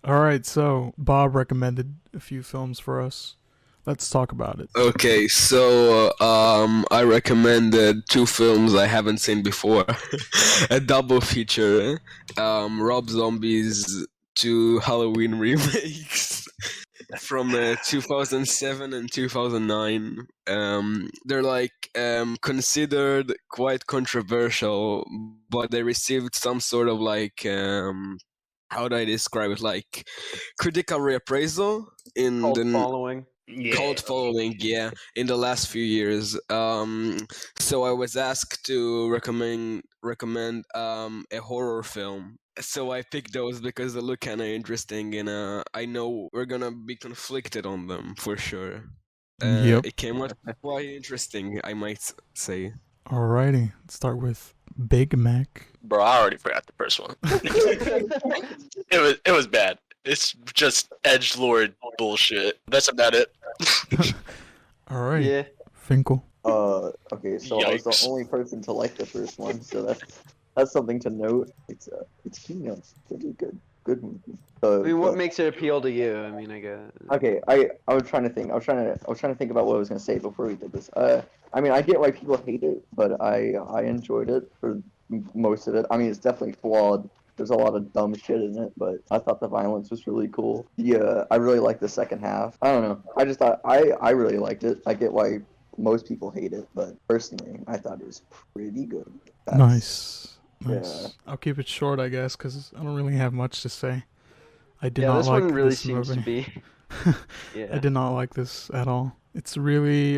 All right, so Bob recommended a few films for us. Let's talk about it. Okay, so I recommended two films I haven't seen before, a double feature. Rob Zombie's two Halloween remakes from 2007 and 2009. They're considered quite controversial, but they received some sort of how do I describe it? Like critical reappraisal in Cult the following. cult following, yeah, in the last few years. So I was asked to recommend a horror film. So I picked those because they look kind of interesting, and I know we're gonna be conflicted on them for sure. Yep. It came out quite interesting, I might say. Alrighty, let's start with Big Mac. Bro, I already forgot the first one. It was bad. It's just edge lord bullshit. That's about it. All right, Yeah. Finkel. Okay, so I was the Yikes. only person to like the first one, so that's something to note. It's you know, pretty good movie. I mean, what But- makes it appeal to you? I mean, I guess. Okay, I was trying to think. I was trying to think about what I was gonna say before we did this. I mean, I get why people hate it, but I enjoyed it for most of it. I mean, it's definitely flawed. There's a lot of dumb shit in it, but I thought the violence was really cool. Yeah, I really liked the second half. I don't know. I just thought I really liked it. I get why most people hate it, but personally, I thought it was pretty good. Nice. Yeah. I'll keep it short, I guess, because I don't really have much to say. I did Yeah, not this like one really this seems movie. to be. I Yeah. did not like this at all. It's really,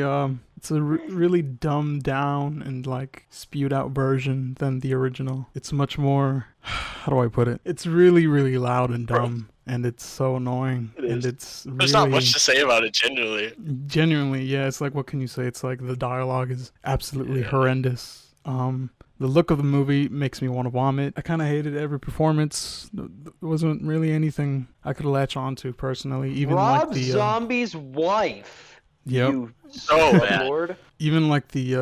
it's a really dumbed down and like spewed out version than the original. It's much more, how do I put it? It's really, really loud and dumb, and it's so annoying. It And is. it's There's not really, much to say about it, genuinely. genuinely, yeah. It's like, what can you say? It's like the dialogue is absolutely Yeah. horrendous. The look of the movie makes me want to vomit. I kind of hated every performance. There wasn't really anything I could latch on to personally. Even Rob like the Zombie's wife. yep. You So bad. lord. Even like the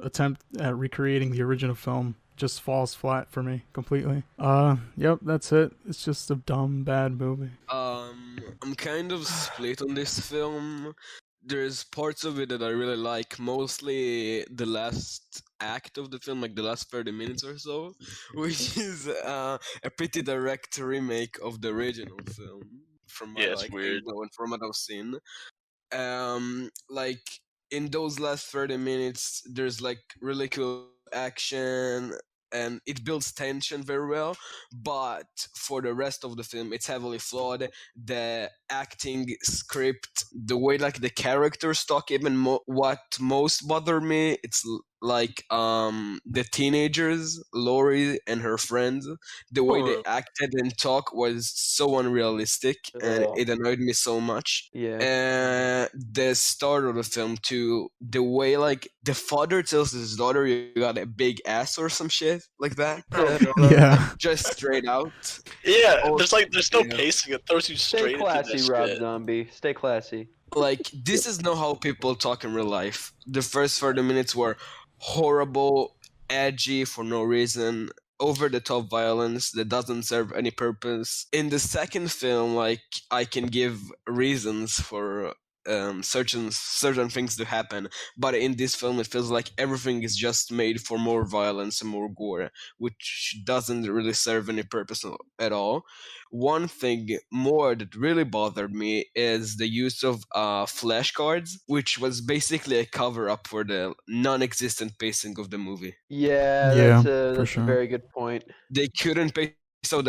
attempt at recreating the original film just falls flat for me completely. Yep, that's it. It's just a dumb bad movie. I'm kind of split on this film. There's parts of it that I really like, mostly the last act of the film, like the last 30 minutes or so, which is a pretty direct remake of the original film, from Yeah, what it's I weird. know and from what I've seen. Like in those last 30 minutes, there's like really cool action and it builds tension very well, but for the rest of the film it's heavily flawed. The acting script, the way like the characters talk, even what most bother me, it's like the teenagers, Lori and her friends, the way they Huh. acted and talk was so unrealistic, and Ugh. it annoyed me so much. Yeah. The start of the film too, the way like the father tells his daughter you got a big ass or some shit like that. Oh, God. Yeah. Just straight out. Yeah, Oh, there's no yeah. pacing. It throws you Stay straight into classy, this Rob shit. Zombie. Stay classy. Like this is not how people talk in real life. The first 30 minutes were horrible, edgy for no reason, over the top violence that doesn't serve any purpose. In the second film, like I can give reasons for certain things to happen, but in this film it feels like everything is just made for more violence and more gore, which doesn't really serve any purpose at all. One thing more that really bothered me is the use of flashcards, which was basically a cover up for the non-existent pacing of the movie. Yeah, Yeah, that's for a sure. very good point. They couldn't pace out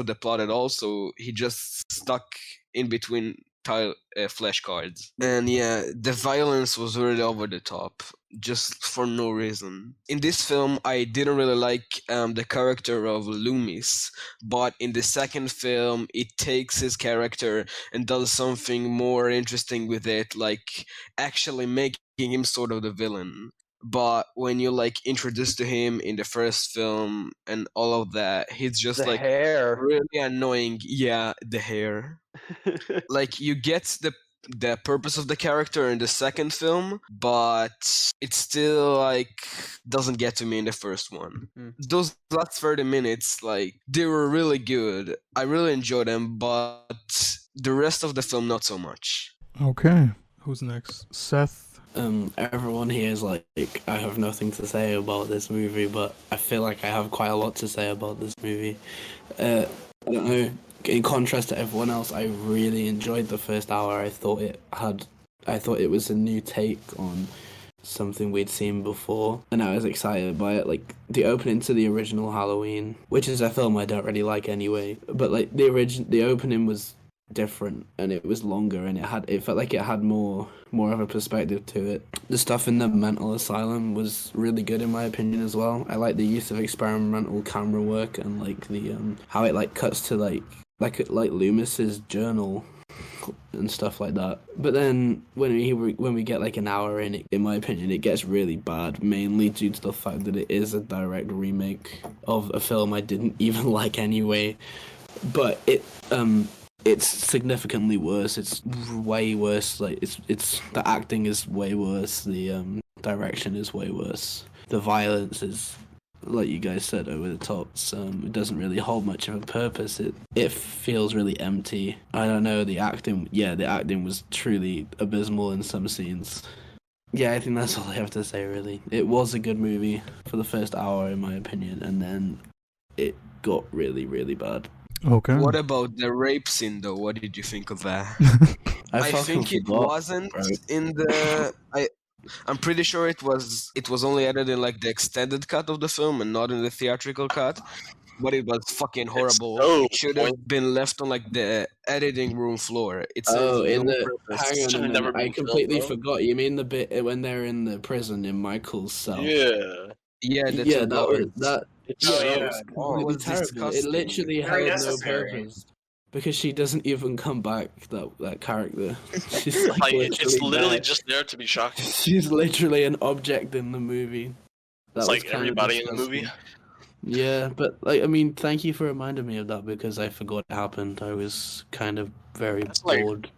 the plot at all, so he just stuck in between flashcards. And yeah, the violence was really over the top, just for no reason. In this film, I didn't really like the character of Loomis, but in the second film, it takes his character and does something more interesting with it, like actually making him sort of the villain. But when you like introduced to him in the first film and all of that, he's just The like hair. really annoying. Yeah, the hair. Like you get the purpose of the character in the second film, but it still like doesn't get to me in the first one. Those last 30 minutes, like, they were really good. I really enjoyed them, but the rest of the film not so much. Okay. Who's next? Seth. Everyone here is like, I have nothing to say about this movie, but I feel like I have quite a lot to say about this movie. I don't know. In contrast to everyone else, I really enjoyed the first hour. I thought it was a new take on something we'd seen before, and I was excited by it. Like the opening to the original Halloween, which is a film I don't really like anyway, but like the opening was different and it was longer and it felt like it had more of a perspective to it. The stuff in the mental asylum was really good in my opinion as well. I like the use of experimental camera work and like the how it like cuts to like Loomis's journal and stuff like that. But then when we get like an hour in my opinion, it gets really bad, mainly due to the fact that it is a direct remake of a film I didn't even like anyway. But it's significantly worse. It's way worse. Like it's the acting is way worse. The direction is way worse. The violence is, like you guys said, over the top. It doesn't really hold much of a purpose. It feels really empty. I don't know. The acting was truly abysmal in some scenes. Yeah, I think that's all I have to say. Really, it was a good movie for the first hour, in my opinion, and then it got really, really bad. Okay. What about the rape scene, though? What did you think of that? I think it wasn't in the. I'm pretty sure it was only added in like the extended cut of the film and not in the theatrical cut. But it was fucking horrible. It should have been left on like the editing room floor. Hang on a minute. I completely forgot. You mean the bit when they're in the prison in Michael's cell? Yeah, that was terrible. It literally had no purpose because she doesn't even come back. That character, she's like it's literally just there to be shocking. She's literally an object in the movie. It's like everybody in the movie. Yeah, but like I mean, thank you for reminding me of that because I forgot it happened. I was kind of very bored.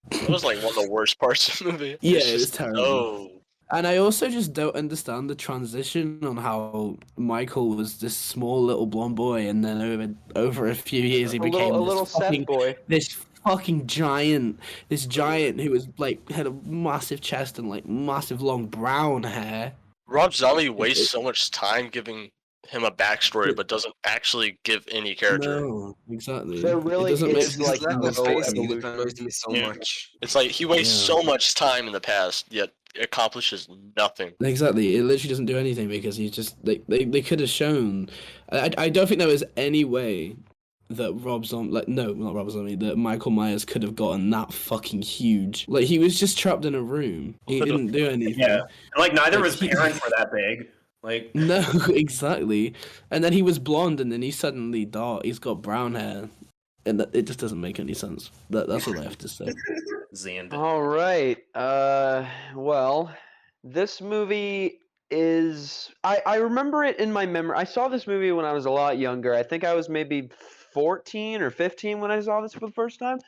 It was like one of the worst parts of the movie. Yeah, it was terrible. And I also just don't understand the transition on how Michael was this small little blonde boy, and then over a few years he became a little Seth boy. This fucking giant, who was like had a massive chest and like massive long brown hair. Rob Zombie wastes so much time giving him a backstory, but doesn't actually give any character. No, exactly. There really is like no evolution. Annoys me so much. It's like he wastes so much time in the past, yet accomplishes nothing. Exactly, it literally doesn't do anything because he's just they could have shown. I don't think there was any way that that Michael Myers could have gotten that fucking huge. Like he was just trapped in a room. He didn't do anything. Yeah, like neither was parents were that big. Like no, exactly. And then he was blonde, and then he's suddenly dark. He's got brown hair, and it just doesn't make any sense. That's all I have to say. Xander. All right. Well, this movie is. I remember it in my memory. I saw this movie when I was a lot younger. I think I was maybe 14 or 15 when I saw this for the first time.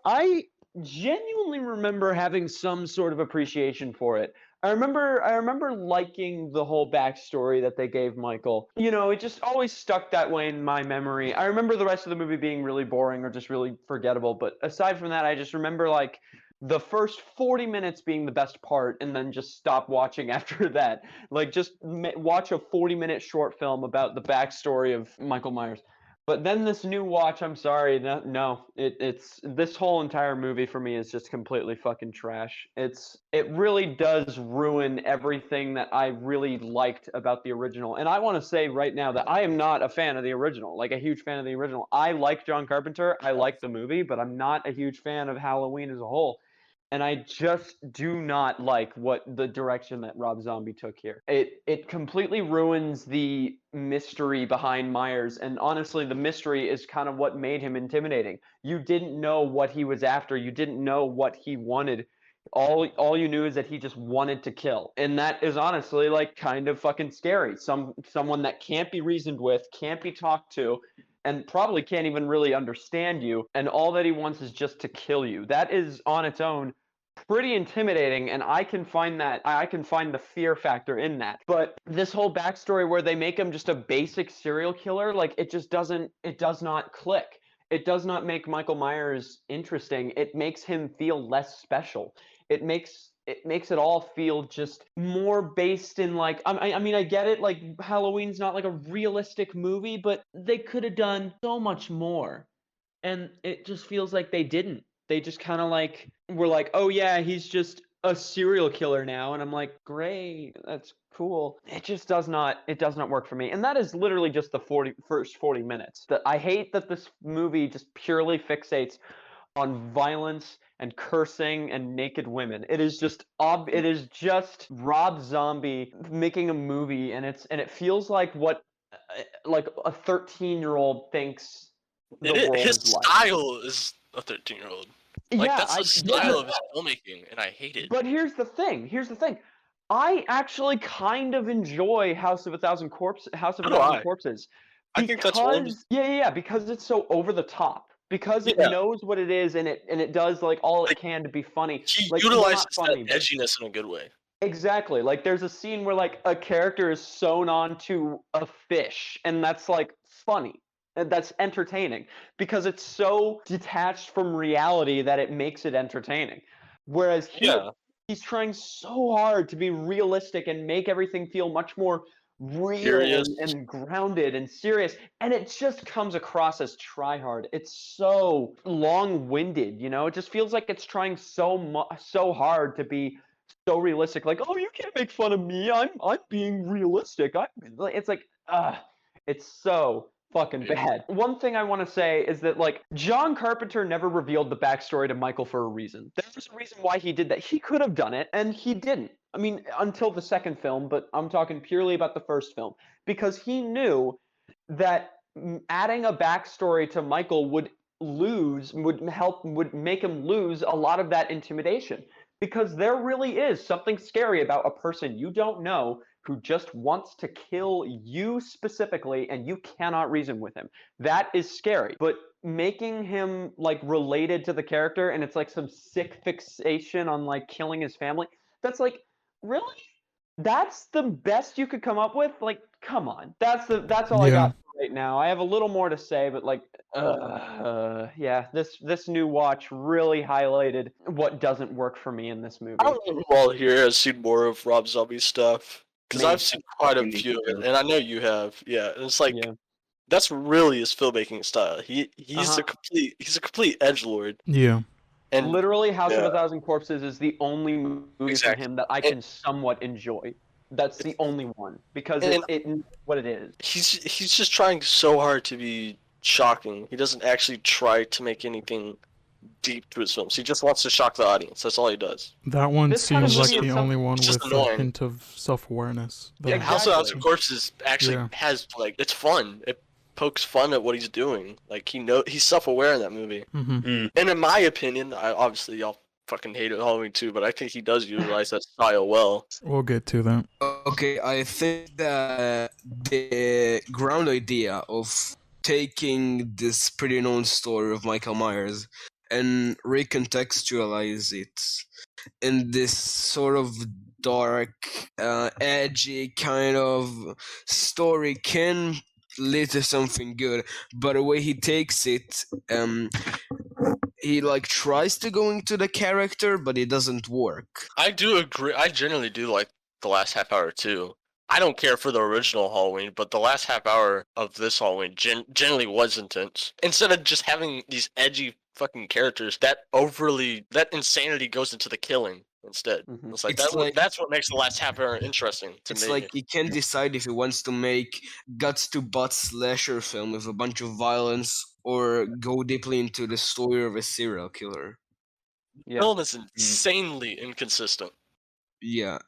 I genuinely remember having some sort of appreciation for it. I remember liking the whole backstory that they gave Michael. You know, it just always stuck that way in my memory. I remember the rest of the movie being really boring or just really forgettable, but aside from that, I just remember like the first 40 minutes being the best part and then just stop watching after that. Like just watch a 40-minute short film about the backstory of Michael Myers. But then this new watch, I'm sorry, no, it's this whole entire movie for me is just completely fucking trash. It really does ruin everything that I really liked about the original. And I want to say right now that I am not a fan of the original, like a huge fan of the original. I like John Carpenter, I like the movie, but I'm not a huge fan of Halloween as a whole. And I just do not like what the direction that Rob Zombie took here. It completely ruins the mystery behind Myers, and honestly, the mystery is kind of what made him intimidating. You didn't know what he was after. You didn't know what he wanted. All you knew is that he just wanted to kill, and that is honestly like kind of fucking scary. Someone that can't be reasoned with, can't be talked to, and probably can't even really understand you, and all that he wants is just to kill you. That is on its own pretty intimidating, and I can find the fear factor in that. But this whole backstory where they make him just a basic serial killer, like it does not click. It does not make Michael Myers interesting. It makes him feel less special. It makes it all feel just more based in like I mean I get it, like Halloween's not like a realistic movie, but they could have done so much more. And it just feels like they didn't. They just kind of like were like, "Oh yeah, he's just a serial killer now." And I'm like, "Great. That's cool." It does not work for me. And that is literally just the first 40 minutes. That I hate that this movie just purely fixates on violence and cursing and naked women. It is just Rob Zombie making a movie, and it feels like what like a 13-year-old thinks the world His is like. style is a 13-year-old. Like, Yeah, that's the style yeah. of his filmmaking, and I hate it. But here's the thing. I actually kind of enjoy House of a Thousand Corpses. I think that's one of his... Because it's so over the top. Because it Yeah. knows what it is, and it does like all it can to be funny. He Like, well, utilizes not funny, that edginess in a good way. exactly. Like there's a scene where like a character is sewn onto a fish, and that's like funny. And that's entertaining because it's so detached from reality that it makes it entertaining. Whereas here, he's trying so hard to be realistic and make everything feel much more real and grounded and serious, and it just comes across as try-hard. It's so long-winded, you know? It just feels like it's trying so hard to be so realistic. Like, oh, you can't make fun of me. I'm being realistic. It's like, it's so fucking bad. One thing I want to say is that like John Carpenter never revealed the backstory to Michael for a reason. There's a reason why he did that. He could have done it, and he didn't. I mean, until the second film, but I'm talking purely about the first film, because he knew that adding a backstory to Michael would make him lose a lot of that intimidation. Because there really is something scary about a person you don't know who just wants to kill you specifically, and you cannot reason with him. That is scary. But making him like related to the character, and it's like some sick fixation on like killing his family, that's like, really? That's the best you could come up with? Like, come on. That's all I got for right now. I have a little more to say, but like, this new watch really highlighted what doesn't work for me in this movie. I don't know who all here has seen more of Rob Zombie's stuff, because I've seen quite a few of it, and I know you have. Yeah, and it's like that's really his filmmaking style. He's a complete edgelord. Yeah. And literally, House of a Thousand Corpses is the only movie from him that I can somewhat enjoy. That's the only one because it what it is. He's just trying so hard to be shocking. He doesn't actually try to make anything deep to his films. He just wants to shock the audience. That's all he does. That one seems like the only one with a hint of self-awareness. Yeah, House of a Thousand Corpses actually has like it's fun. It pokes fun at what he's doing. Like he's self-aware in that movie. Mm-hmm. And in my opinion, obviously y'all fucking hate it Halloween too, but I think he does utilize that style well. We'll get to that. Okay, I think that the ground idea of taking this pretty known story of Michael Myers and recontextualize it in this sort of dark, edgy kind of story can lead to something good, but the way he takes it, he like tries to go into the character, but it doesn't work. I do agree. I generally do like the last half hour too. I don't care for the original Halloween, but the last half hour of this Halloween generally was intense. Instead of just having these edgy fucking characters, that insanity goes into the killing instead. Mm-hmm. It's like that's what makes the last half hour interesting to me. It's like he can't decide if he wants to make guts to butt slasher film with a bunch of violence or go deeply into the story of a serial killer. The film is insanely inconsistent. Yeah.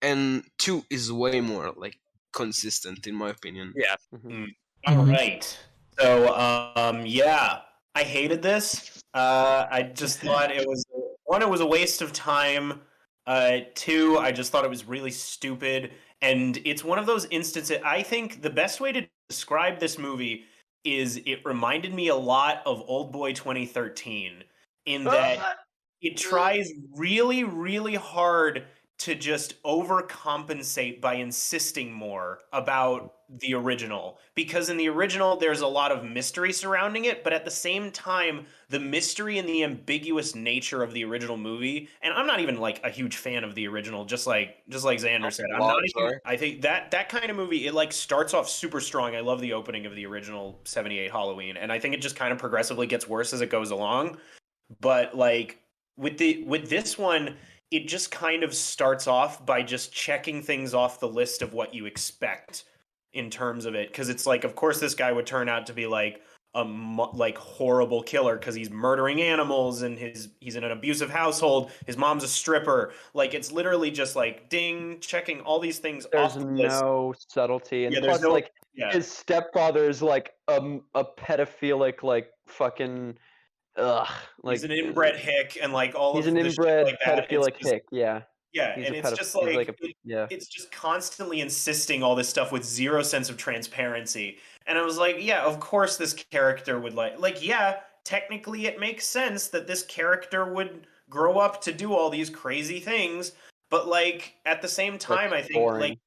And 2 is way more like consistent in my opinion. Yeah. Mm-hmm. All right. So I hated this. I just thought it was a waste of time. 2, I just thought it was really stupid, and it's one of those instances. I think the best way to describe this movie is it reminded me a lot of Oldboy 2013 in that it tries really, really hard to just overcompensate by insisting more about the original. Because in the original, there's a lot of mystery surrounding it, but at the same time, the mystery and the ambiguous nature of the original movie, and I'm not even like a huge fan of the original, just like Xander said. I'm not a huge, I think that kind of movie, it like starts off super strong. I love the opening of the original 78 Halloween, and I think it just kind of progressively gets worse as it goes along. But like with this one, it just kind of starts off by just checking things off the list of what you expect in terms of it, because it's like, of course this guy would turn out to be like like horrible killer because he's murdering animals and he's in an abusive household, his mom's a stripper. Like, it's literally just like ding, checking all these things There's off the list. no subtlety, and Yeah, there's plus, no, like, yeah. his stepfather is like a pedophilic, like fucking ugh, like He's an inbred hick and like all he's of an the shit inbred like that. It's pedophilic just, hick. Yeah, yeah, he's and a it's pedophile. just He's like like a yeah. it's just constantly insisting all this stuff with zero sense of transparency. And I was like, yeah, of course this character would like yeah, technically it makes sense that this character would grow up to do all these crazy things, but like at the same time, I That's think like boring.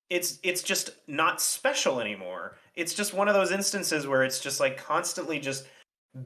it's just not special anymore. It's just one of those instances where it's just like constantly just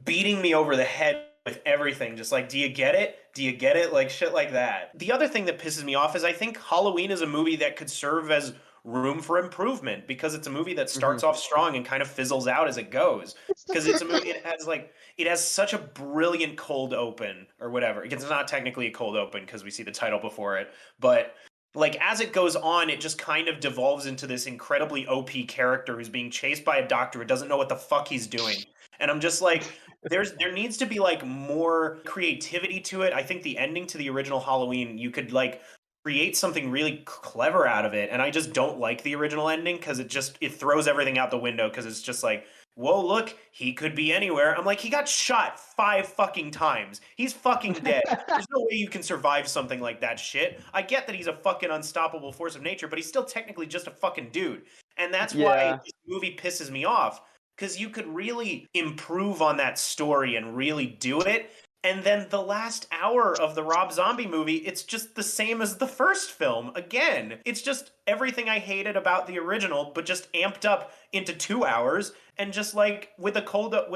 beating me over the head with everything. Just like, do you get it? Do you get it? Like shit like that. The other thing that pisses me off is I think Halloween is a movie that could serve as room for improvement, because it's a movie that starts off strong and kind of fizzles out as it goes. Because it's a movie, it has such a brilliant cold open or whatever. It's not technically a cold open because we see the title before it, but like as it goes on, it just kind of devolves into this incredibly OP character who's being chased by a doctor who doesn't know what the fuck he's doing. And I'm just like, there needs to be like more creativity to it. I think the ending to the original Halloween, you could like create something really clever out of it. And I just don't like the original ending because it throws everything out the window, because it's just like, whoa, look, he could be anywhere. I'm like, he got shot 5 fucking times. He's fucking dead. There's no way you can survive something like that shit. I get that he's a fucking unstoppable force of nature, but he's still technically just a fucking dude. And that's why Yeah. this movie pisses me off, because you could really improve on that story and really do it. And then the last hour of the Rob Zombie movie, it's just the same as the first film. Again, it's just everything I hated about the original, but just amped up into 2 hours, and just like with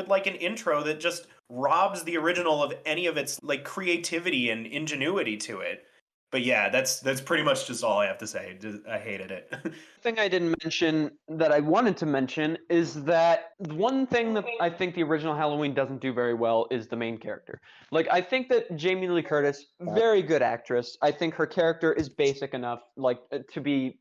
like an intro that just robs the original of any of its like creativity and ingenuity to it. But yeah, that's pretty much just all I have to say. I hated it. Thing I didn't mention that I wanted to mention is that one thing that I think the original Halloween doesn't do very well is the main character. Like, I think that Jamie Lee Curtis, very good actress. I think her character is basic enough, like, to be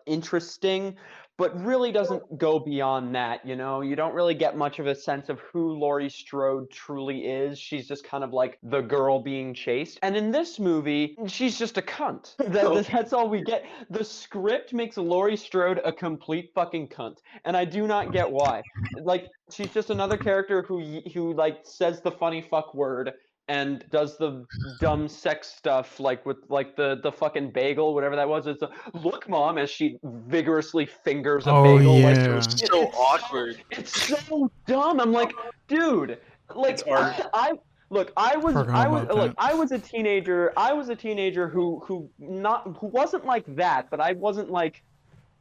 interesting, but really doesn't go beyond that. You know, you don't really get much of a sense of who Laurie Strode truly is. She's just kind of like the girl being chased. And in this movie, she's just a cunt. That's all we get. The script makes Laurie Strode a complete fucking cunt, and I do not get why. Like, she's just another character who like says the funny fuck word and does the dumb sex stuff, like with like the fucking bagel, whatever that was. It's a, look, mom, as she vigorously fingers a Oh, bagel. Like, yeah. So awkward. it's so dumb. I'm like, dude, like It's art. I look, I was Forgot about look, that. I was a teenager. I was a teenager who wasn't like that, but I wasn't like,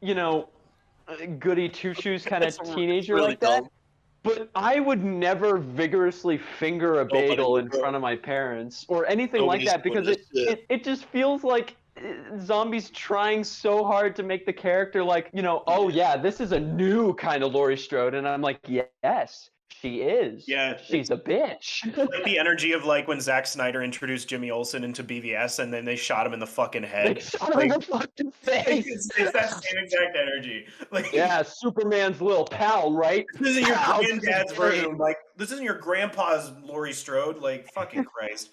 you know, goody two shoes kind of That's teenager really like that. dumb. But I would never vigorously finger a Nobody bagel would, in bro. front of my parents or anything like Nobody's that, doing because this shit. it just feels like Zombie's trying so hard to make the character like, you know, oh yeah, this is a new kind of Laurie Strode, and I'm like, yes, she is. Yeah, She's a bitch. like the energy of like when Zack Snyder introduced Jimmy Olsen into BVS and then they shot him in the fucking Like, head. shot him in the fucking face. It's that same exact energy. Like, Yeah, Superman's little pal, right? this isn't your Pow, this is granddad's great. version. Like, this isn't your grandpa's Laurie Strode. Like, fucking Christ.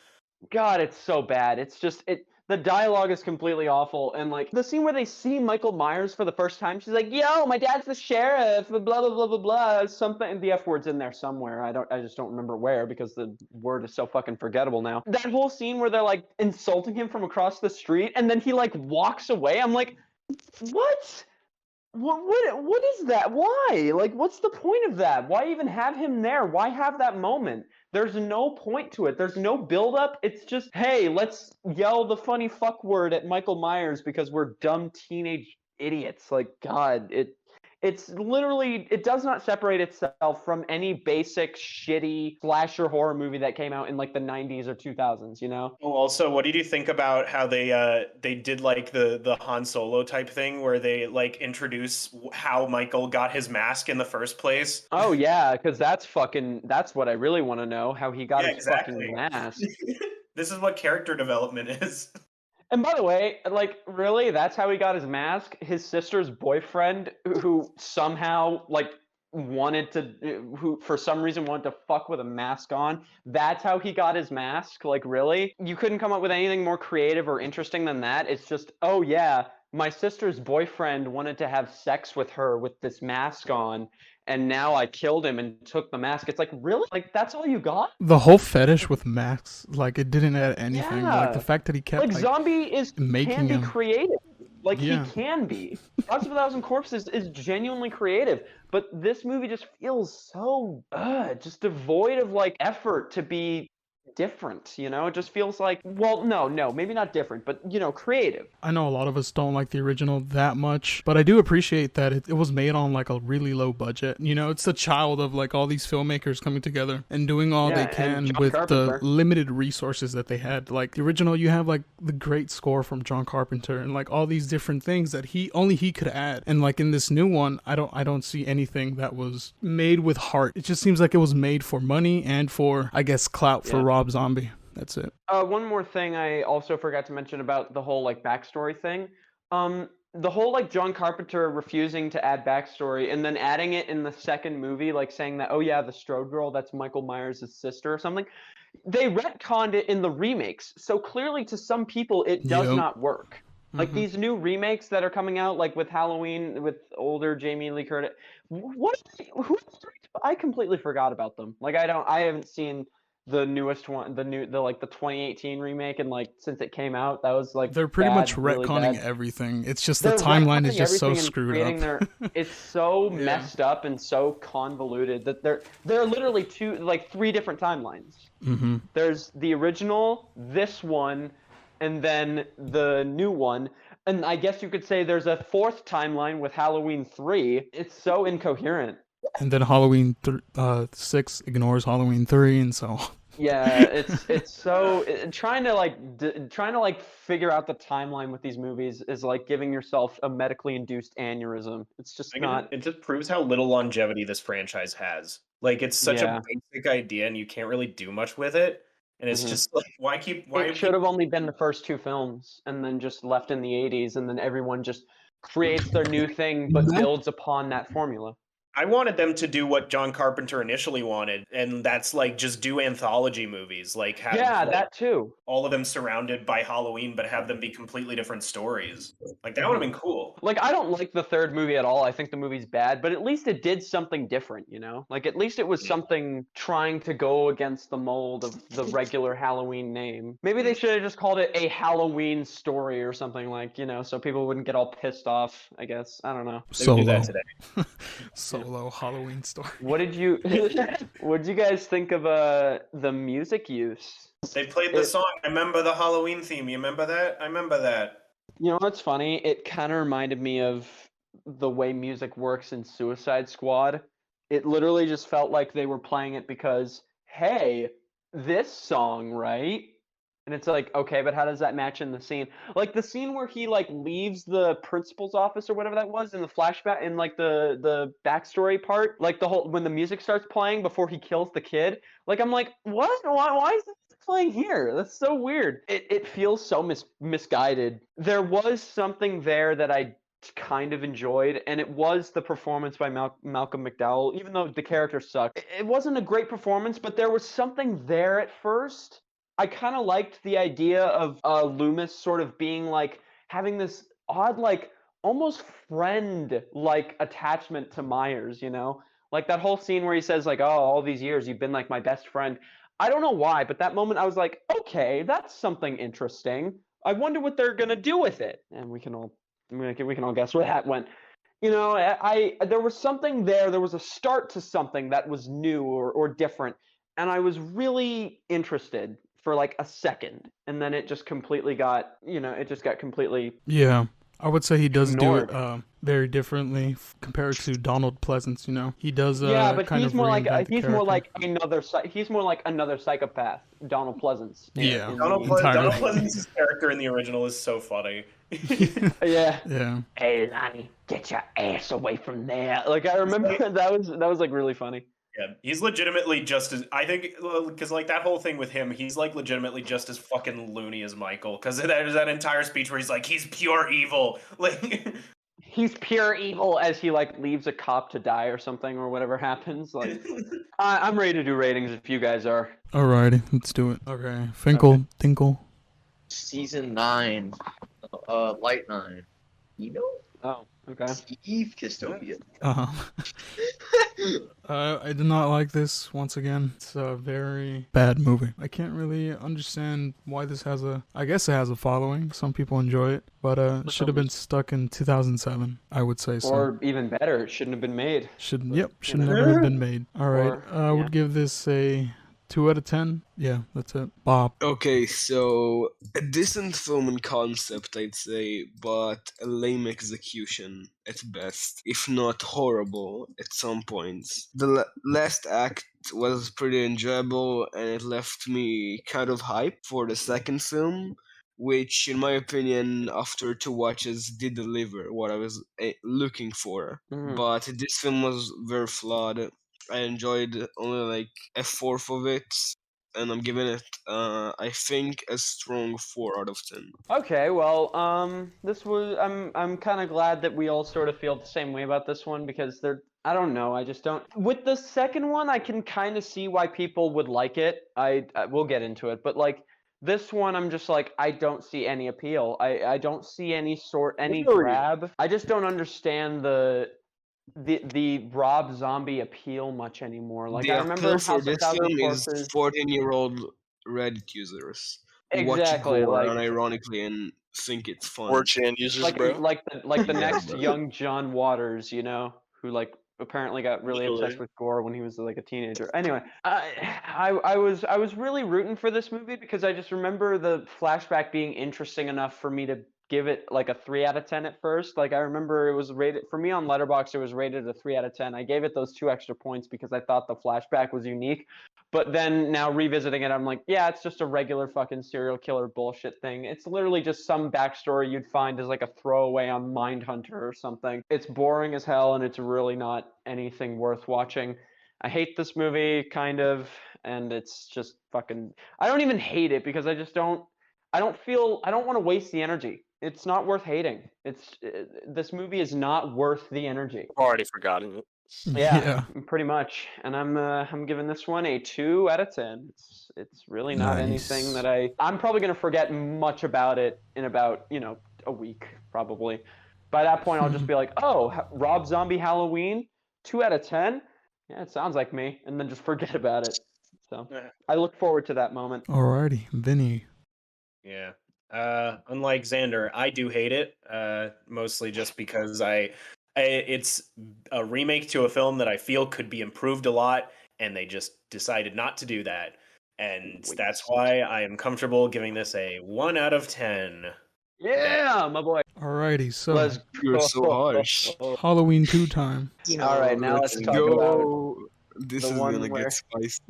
God, it's so bad. It's just the dialogue is completely awful, and like the scene where they see Michael Myers for the first time, she's like, "Yo, my dad's the sheriff." Blah blah blah blah blah. Something. The F word's in there somewhere. I just don't remember where because the word is so fucking forgettable now. That whole scene where they're like insulting him from across the street, and then he like walks away. I'm like, what? What is that? Why? Like, what's the point of that? Why even have him there? Why have that moment? There's no point to it. There's no build up. It's just, hey, let's yell the funny fuck word at Michael Myers because we're dumb teenage idiots. Like, God, it's literally, it does not separate itself from any basic shitty slasher horror movie that came out in like the 90s or 2000s, you know? Oh, also, what did you think about how they did like the Han Solo type thing where they like introduce how Michael got his mask in the first place? Oh yeah, because that's what I really want to know, how he got Yeah, his fucking exactly. mask. This is what character development is. And by the way, like, really, that's how he got his mask? His sister's boyfriend, who somehow, like, who for some reason wanted to fuck with a mask on, that's how he got his mask? Like, really? You couldn't come up with anything more creative or interesting than that? It's just, oh yeah, my sister's boyfriend wanted to have sex with her with this mask on, and now I killed him and took the mask. It's like, really? Like, that's all you got? The whole fetish with Max, like it didn't add anything. Like the Yeah. fact that he kept Like, Zombie making can be him. creative. Like, Yeah. he can be. House of a Thousand Corpses is genuinely creative, but this movie just feels so just devoid of like effort to be different, you know? It just feels like, well, no, maybe not different, but you know, creative. I know a lot of us don't like the original that much, but I do appreciate that it was made on like a really low budget. You know, it's the child of like all these filmmakers coming together and doing all Yeah, they and can John with Carpenter. the limited resources that they had. Like the original, you have like the great score from John Carpenter and like all these different things that only he could add. And like in this new one, I don't see anything that was made with heart. It just seems like it was made for money and for, I guess, clout for Yeah. Rob Zombie. That's it. One more thing I also forgot to mention about the whole like backstory thing. The whole like John Carpenter refusing to add backstory and then adding it in the second movie, like saying that, oh yeah, the Strode girl, that's Michael Myers' sister or something. They retconned it in the remakes, so clearly to some people it does Yep. not work. Like Mhm. these new remakes that are coming out, like with Halloween, with older Jamie Lee Curtis. Who? I completely forgot about them. Like I haven't seen the newest one, the 2018 remake, and like since it came out, that was like They're pretty much really retconning bad. everything. It's just the They're timeline is retconning just so everything and screwed creating up. it's so Yeah. messed up and so convoluted that there are literally three different timelines. Mm-hmm. There's the original, this one, and then the new one. And I guess you could say there's a fourth timeline with Halloween 3. It's so incoherent. And then Halloween 6 ignores Halloween 3, and so Yeah, it's so trying to like figure out the timeline with these movies is like giving yourself a medically induced aneurysm. It's just not. It just proves how little longevity this franchise has. Like it's such Yeah. a basic idea, and you can't really do much with it. And it's Mhm. just like, why It should have only been the first two films and then just left in the 80s, and then everyone just creates their new thing but builds upon that formula. I wanted them to do what John Carpenter initially wanted, and that's like just do anthology movies, like have Yeah, like, that too. all of them surrounded by Halloween, but have them be completely different stories. Like that would have been cool. Like, I don't like the third movie at all. I think the movie's bad, but at least it did something different, you know? Like, at least it was something trying to go against the mold of the regular Halloween name. Maybe they should have just called it a Halloween story or something, like, you know, so people wouldn't get all pissed off, I guess. I don't know. They would do that Solo. today. Solo Halloween story. What did you guys think of the music use? They played the song. I remember the Halloween theme. You remember that? I remember that. You know what's funny? It kind of reminded me of the way music works in Suicide Squad. It literally just felt like they were playing it because, hey, this song, right? And it's like, okay, but how does that match in the scene? Like the scene where he like leaves the principal's office or whatever that was in the flashback, in like the backstory part, like the whole when the music starts playing before he kills the kid. Like I'm like, what? Why is this playing here? That's so weird. It feels so misguided. There was something there that I kind of enjoyed, and it was the performance by Malcolm McDowell. Even though the character sucked, it wasn't a great performance, but there was something there at first. I kind of liked the idea of Loomis sort of being like having this odd, like almost friend-like attachment to Myers, you know? Like that whole scene where he says like, "Oh, all these years you've been like my best friend." I don't know why, but that moment I was like, "Okay, that's something interesting. I wonder what they're gonna do with it." And we can all guess where that went. you know, I there was something there. There was a start to something that was new or different, and I was really interested for like a second, and then it just completely got, it just got completely Yeah, I would say he does do it ignored. very differently compared to Donald Pleasance. He does Yeah, but kind of reinvent the he's more character. like he's more like another psychopath, Donald Pleasance. Yeah, Donald entirely. Pleasance's character in the original is so funny. Yeah. Yeah. Hey, Lonnie, get your ass away from there. Like I remember that was like really funny. Yeah, he's legitimately just as I think because like that whole thing with him, he's like legitimately just as fucking loony as Michael. Because there's that entire speech where he's like, he's pure evil. Like, He's pure evil as he like leaves a cop to die or something or whatever happens. Like I'm ready to do ratings if you guys are. Alrighty, let's do it. Okay, Finkel, Tinkle. Season 9, Light 9. Oh, okay. Eve Kistopia. I did not like this once again. It's a very bad movie. I can't really understand why this has I guess it has a following. Some people enjoy it, but it should have been stuck in 2007. I would say so. Or even better, it shouldn't have been made. Should you know. never have been made. All right, Or, I would give this a 2 out of 10. Yeah, that's it. Bob. Okay, so a decent film in concept, I'd say, but a lame execution at best, if not horrible at some points. The last act was pretty enjoyable, and it left me kind of hyped for the second film, which, in my opinion, after 2 watches, did deliver what I was looking for. Mhm. But this film was very flawed. I enjoyed only like a fourth of it, and I'm giving it, I think, a strong 4 out of 10. Okay, well, this was I'm kind of glad that we all sort of feel the same way about this one because I don't know, I just don't. With the second one, I can kind of see why people would like it. I we'll get into it, but like this one, I'm just like I don't see any appeal. I don't see any Really? grab. I just don't understand the Rob Zombie appeal much anymore. Like The I appeal remember for House of this Thousand film is Corpses. 14-year-old Reddit users who watch Exactly, gore like unironically and think it's fun. 4chan users, bro. like the Yeah, next bro. young John Waters, who like apparently got really Literally. obsessed with gore when he was like a teenager. Anyway, I was really rooting for this movie because I just remember the flashback being interesting enough for me to give it like a 3 out of 10 at first. Like I remember it was rated for me on Letterboxd. It was rated a 3 out of 10. I gave it those 2 extra points because I thought the flashback was unique. But then now revisiting it, I'm like, yeah, it's just a regular fucking serial killer bullshit thing. It's literally just some backstory you'd find as like a throwaway on Mindhunter or something. It's boring as hell, and it's really not anything worth watching. I hate this movie, kind of, and it's just fucking. I don't even hate it because I just don't. I don't want to waste the energy. It's not worth hating. This movie is not worth the energy. I've already forgotten it. Yeah, pretty much. And I'm giving this one a 2 out of 10. It's really not anything Nice. that I'm probably gonna forget much about it in about a week probably. By that point, I'll just be like, oh, Rob Zombie Halloween, 2 out of 10. Yeah, it sounds like me, and then just forget about it. So I look forward to that moment. Alrighty, Vinny. yeah. Unlike Xander, I do hate it. Mostly just because it's a remake to a film that I feel could be improved a lot, and they just decided not to do that. And that's why I am comfortable giving this a 1 out of 10. Yeah, my boy. Alrighty, so Let's You're so harsh. Halloween 2 time. All right, now let's talk about Go. This the is one gonna where- get spicy.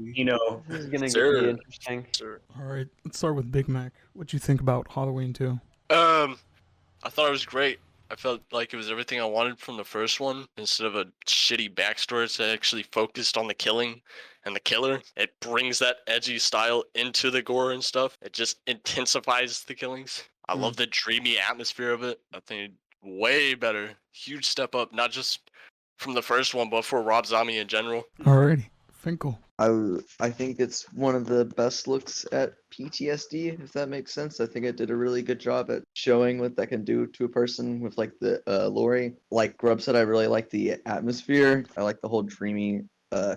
this is gonna Sir. be interesting. Sure. Alright, let's start with Big Mac. What'd you think about Halloween 2? I thought it was great. I felt like it was everything I wanted from the first one. Instead of a shitty backstory, it's actually focused on the killing and the killer. It brings that edgy style into the gore and stuff. It just intensifies the killings. I love the dreamy atmosphere of it. I think way better. Huge step up, not just from the first one, but for Rob Zombie in general. Alrighty, Finkel. I think it's one of the best looks at PTSD, if that makes sense. I think it did a really good job at showing what that can do to a person with like the Lori. Like Grub said, I really like the atmosphere. I like the whole dreamy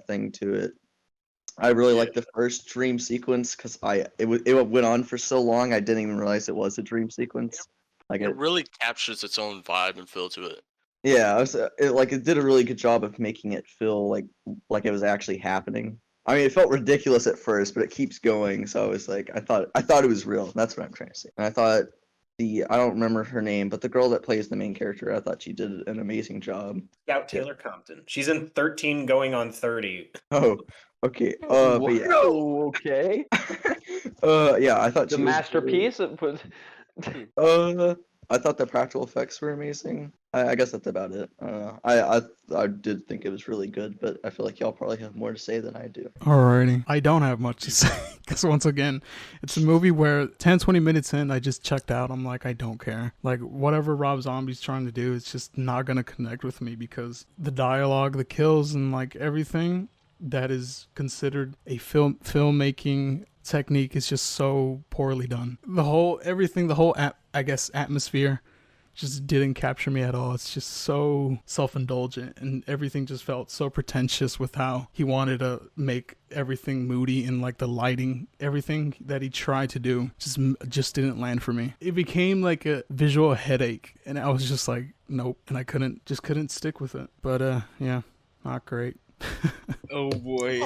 thing to it. I really like the first dream sequence because it went on for so long I didn't even realize it was a dream sequence. Like It really captures its own vibe and feel to it. Yeah, it did a really good job of making it feel like it was actually happening. I mean, it felt ridiculous at first, but it keeps going. So I was like, I thought it was real. That's what I'm trying to say. And I thought I don't remember her name, but the girl that plays the main character, I thought she did an amazing job. Scout Taylor Compton. She's in 13 going on 30. Oh, okay. But yeah. Whoa, okay. Yeah, I thought The she was masterpiece. It was. I thought the practical effects were amazing. I guess that's about it. I did think it was really good, but I feel like y'all probably have more to say than I do. Alrighty. I don't have much to say because once again, it's a movie where 10, 20 minutes in, I just checked out. I'm like, I don't care. Like, whatever Rob Zombie's trying to do, it's just not going to connect with me because the dialogue, the kills, and like everything that is considered a filmmaking technique is just so poorly done. The whole atmosphere just didn't capture me at all. It's just so self-indulgent, and everything just felt so pretentious with how he wanted to make everything moody, and like the lighting, everything that he tried to do just didn't land for me. It became like a visual headache, and I was just like, nope, and I couldn't stick with it. But yeah, not great. Oh boy.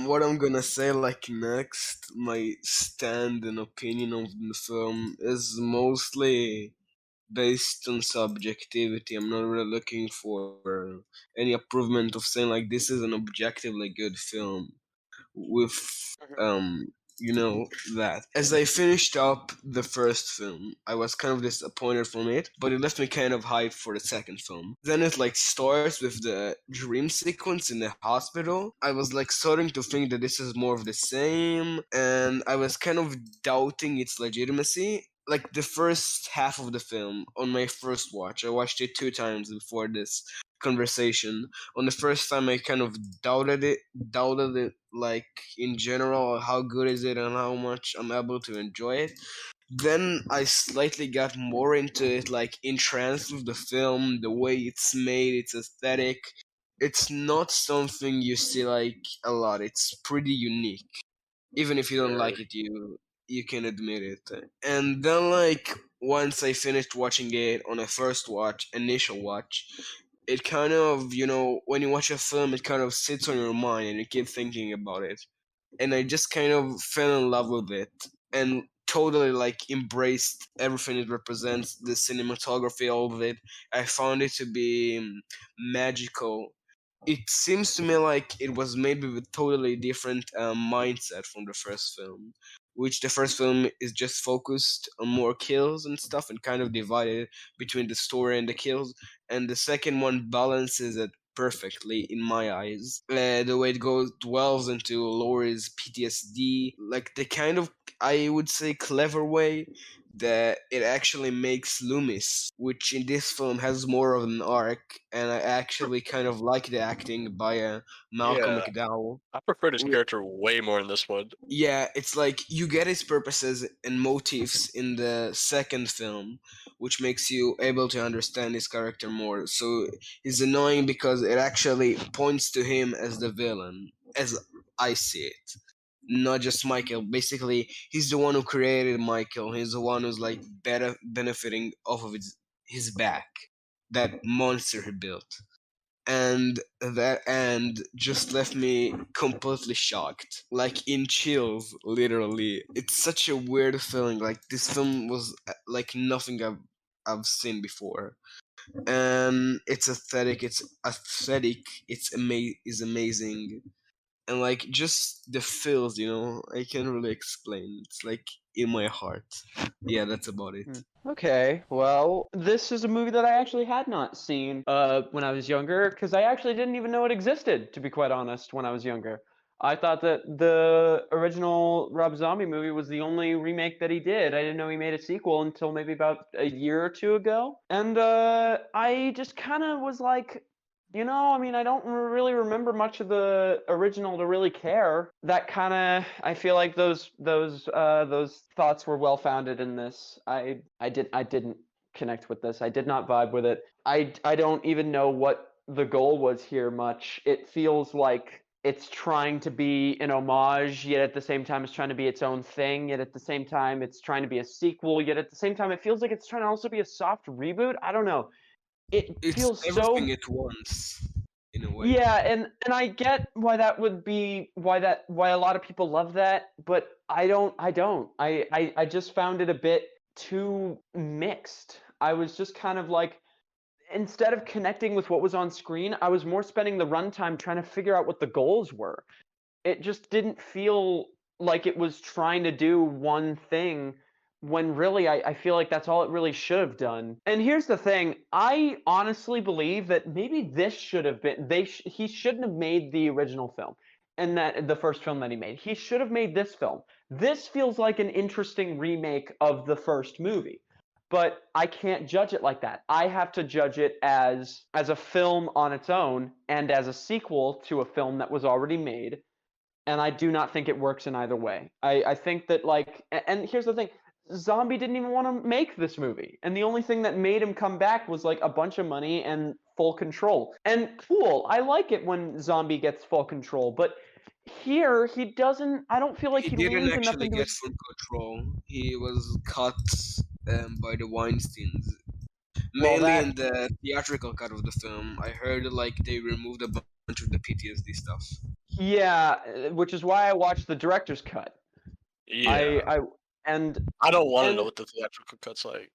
What I'm gonna say like next, my stand and opinion of the film is mostly based on subjectivity. I'm not really looking for any improvement of saying like this is an objectively good film with you know that. As I finished up the first film, I was kind of disappointed from it, but it left me kind of hyped for the second film. Then it like starts with the dream sequence in the hospital. I was like starting to think that this is more of the same, and I was kind of doubting its legitimacy. Like the first half of the film on my first watch, I watched it 2 times before this conversation. On the first time, I kind of doubted it, like in general, how good is it and how much I'm able to enjoy it. Then I slightly got more into it, like entranced with the film, the way it's made, its aesthetic. It's not something you see like a lot. It's pretty unique. Even if you don't like it, you can admit it. And then like once I finished watching it on a initial watch, it kind of, when you watch a film, it kind of sits on your mind and you keep thinking about it. And I just kind of fell in love with it and totally like embraced everything it represents, the cinematography, all of it. I found it to be magical. It seems to me like it was made with a totally different mindset from the first film, which the first film is just focused on more kills and stuff and kind of divided between the story and the kills, and the second one balances it perfectly in my eyes. The way it goes dwells into Laurie's PTSD, like the kind of, I would say, clever way that it actually makes Loomis, which in this film has more of an arc, and I actually kind of like the acting by Malcolm Yeah. McDowell. I preferred his character way more in this one. Yeah, it's like you get his purposes and motives in the second film, which makes you able to understand his character more. So he's annoying because it actually points to him as the villain, as I see it. Not just Michael. Basically, he's the one who created Michael. He's the one who's like better benefiting off of his back, that monster he built. And that end just left me completely shocked, like in chills, literally. It's such a weird feeling. Like this film was like nothing I've seen before, and is amazing, and like just the feels, I can't really explain. It's like in my heart. Yeah, that's about it. Okay, well, this is a movie that I actually had not seen when I was younger, because I actually didn't even know it existed, to be quite honest, when I was younger. I thought that the original Rob Zombie movie was the only remake that he did. I didn't know he made a sequel until maybe about a year or two ago. And I just kind of was like, I mean, I don't really remember much of the original to really care. That kind of, I feel like those thoughts were well founded in this. I didn't connect with this. I did not vibe with it. I don't even know what the goal was here much. It feels like it's trying to be an homage, yet at the same time it's trying to be its own thing, yet at the same time it's trying to be a sequel, yet at the same time it feels like it's trying to also be a soft reboot. I don't know. it It's feels everything so. at once, in a way. Yeah, and I get why that would be why a lot of people love that, but I just found it a bit too mixed. I was just kind of like, instead of connecting with what was on screen, I was more spending the runtime trying to figure out what the goals were. It just didn't feel like it was trying to do one thing when really I feel like that's all it really should have done. And here's the thing, I honestly believe that maybe this should have been he shouldn't have made the original film and that the first film that he made. He should have made this film. This feels like an interesting remake of the first movie. But I can't judge it like that. I have to judge it as a film on its own and as a sequel to a film that was already made, and I do not think it works in either way. I think that like, and here's the thing, Zombie didn't even want to make this movie, and the only thing that made him come back was like a bunch of money and full control. And cool, I like it when Zombie gets full control, but here he doesn't. I don't feel like He he didn't leans enough actually into get his. full control. He was cut by the Weinsteins. Well, Mainly that in the theatrical cut of the film. I heard like they removed a bunch of the PTSD stuff. yeah, which is why I watched the director's cut. Yeah. I and I don't want to and know what the theatrical cut's like.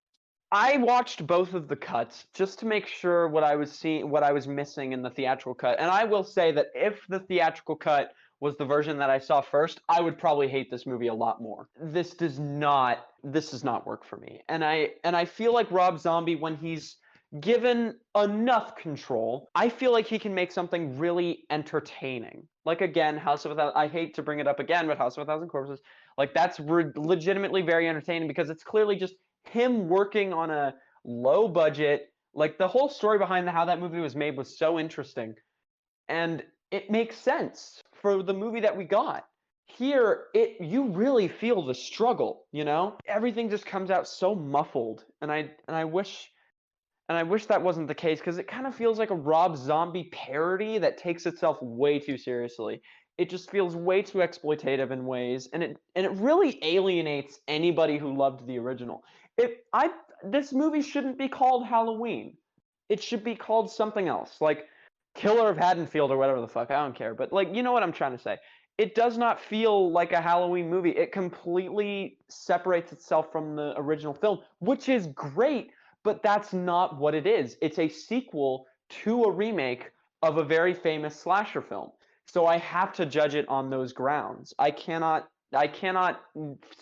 I watched both of the cuts just to make sure what I was seeing, what I was missing in the theatrical cut. And I will say that if the theatrical cut was the version that I saw first, I would probably hate this movie a lot more. This does not work for me. And I feel like Rob Zombie, when he's given enough control, I feel like he can make something really entertaining. Like again, House of a Thousand, I hate to bring it up again, but House of a Thousand Corpses, like that's legitimately very entertaining because it's clearly just him working on a low budget. Like the whole story behind how that movie was made was so interesting, and it makes sense for the movie that we got. Here, you really feel the struggle. Everything just comes out so muffled, and I wish that wasn't the case because it kind of feels like a Rob Zombie parody that takes itself way too seriously. It just feels way too exploitative in ways, and it really alienates anybody who loved the original. This movie shouldn't be called Halloween. It should be called something else, like Killer of Haddonfield or whatever the fuck. I don't care, but like you know what I'm trying to say. It does not feel like a Halloween movie. It completely separates itself from the original film, which is great, but that's not what it is. It's a sequel to a remake of a very famous slasher film. So I have to judge it on those grounds. I cannot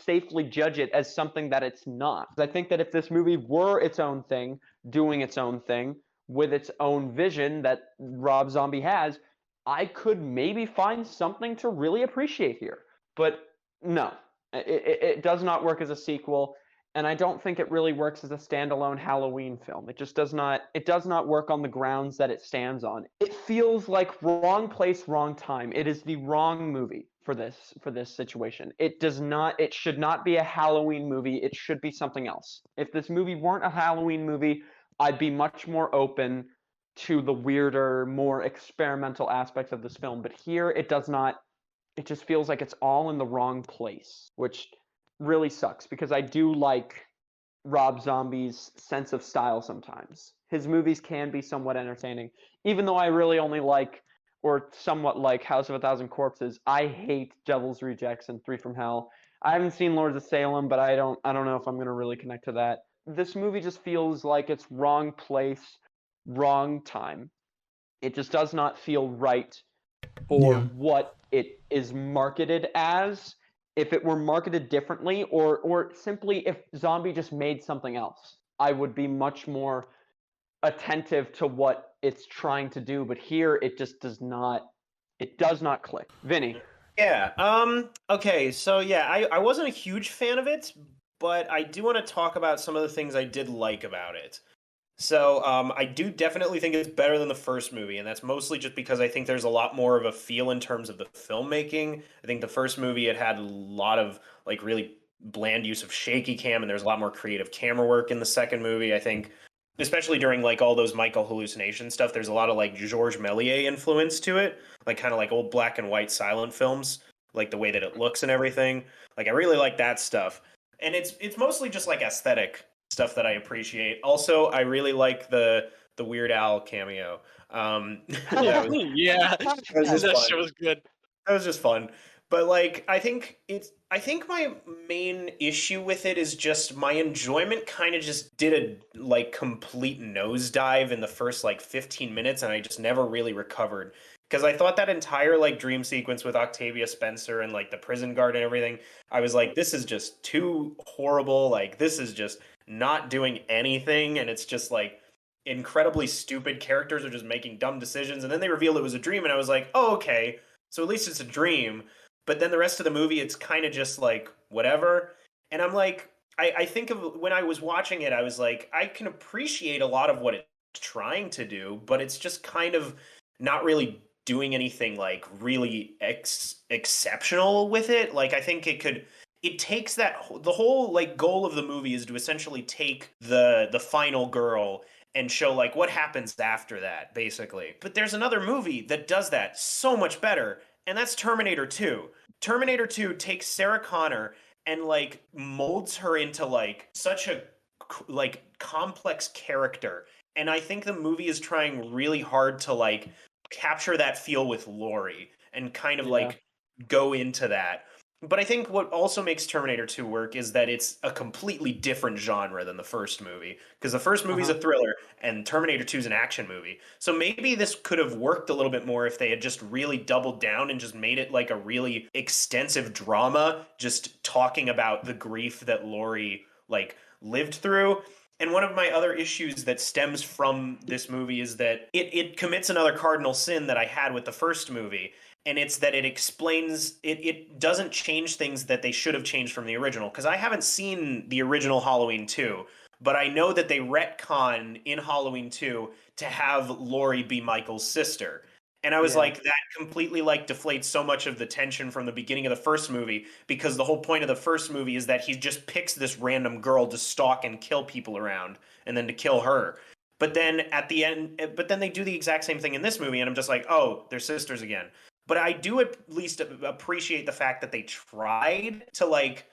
safely judge it as something that it's not. I think that if this movie were its own thing, doing its own thing with its own vision that Rob Zombie has, I could maybe find something to really appreciate here. But no, it does not work as a sequel, and I don't think it really works as a standalone Halloween film. It just does not. It does not work on the grounds that it stands on. It feels like wrong place, wrong time. It is the wrong movie for this situation. It does not. It should not be a Halloween movie. It should be something else. If this movie weren't a Halloween movie, I'd be much more open to the weirder, more experimental aspects of this film. But here, it does not. It just feels like it's all in the wrong place, which really sucks because I do like Rob Zombie's sense of style sometimes. His movies can be somewhat entertaining, even though I really only like or somewhat like House of a Thousand Corpses. I hate Devil's Rejects and Three from Hell. I haven't seen Lords of Salem, but I don't know if I'm gonna really connect to that. This movie just feels like it's wrong place, wrong time. It just does not feel right for Yeah. what it is marketed as. If it were marketed differently, or simply if Zombie just made something else, I would be much more attentive to what it's trying to do. But here, it just does not. It does not click. Vinny. Yeah. Okay. So yeah, I wasn't a huge fan of it, but I do want to talk about some of the things I did like about it. So I do definitely think it's better than the first movie, and that's mostly just because I think there's a lot more of a feel in terms of the filmmaking. I think the first movie it had a lot of like really bland use of shaky cam, and there's a lot more creative camera work in the second movie. I think, especially during like all those Michael hallucination stuff, there's a lot of like Georges Méliès influence to it, like kind of like old black and white silent films, like the way that it looks and everything. Like I really like that stuff, and it's mostly just like aesthetic stuff that I appreciate. Also, I really like the the Weird Al cameo. Yeah, Yeah, was just that fun. shit was good. that was just fun. But like, I think my main issue with it is just my enjoyment kind of just did a like complete nosedive in the first like 15 minutes, and I just never really recovered. Because I thought that entire like dream sequence with Octavia Spencer and like the prison guard and everything, I was like, this is just too horrible. Like, this is just not doing anything, and it's just like incredibly stupid. Characters are just making dumb decisions, and then they revealed it was a dream, and I was like, oh, okay, so at least it's a dream. But then the rest of the movie, it's kind of just like whatever. And I'm like, I think of when I was watching it, I was like, I can appreciate a lot of what it's trying to do, but it's just kind of not really doing anything like really exceptional with it. Like, I think it takes that the whole like goal of the movie is to essentially take the final girl and show like what happens after that, basically. But there's another movie that does that so much better, and that's Terminator 2. Terminator 2 takes Sarah Connor and like molds her into like such a like complex character. And I think the movie is trying really hard to like capture that feel with Laurie and kind of like go into that. But I think what also makes Terminator 2 work is that it's a completely different genre than the first movie. Because the first movie's a thriller, and Terminator 2 is an action movie. So maybe this could have worked a little bit more if they had just really doubled down and just made it like a really extensive drama, just talking about the grief that Laurie like lived through. And one of my other issues that stems from this movie is that it commits another cardinal sin that I had with the first movie. And it's that it explains it doesn't change things that they should have changed from the original. Because I haven't seen the original Halloween 2, but I know that they retcon in Halloween 2 to have Laurie be Michael's sister. And I was like, that completely like deflates so much of the tension from the beginning of the first movie, because the whole point of the first movie is that he just picks this random girl to stalk and kill people around, and then to kill her. But then at the end, but then they do the exact same thing in this movie, and I'm just like, oh, they're sisters again. But I do at least appreciate the fact that they tried to like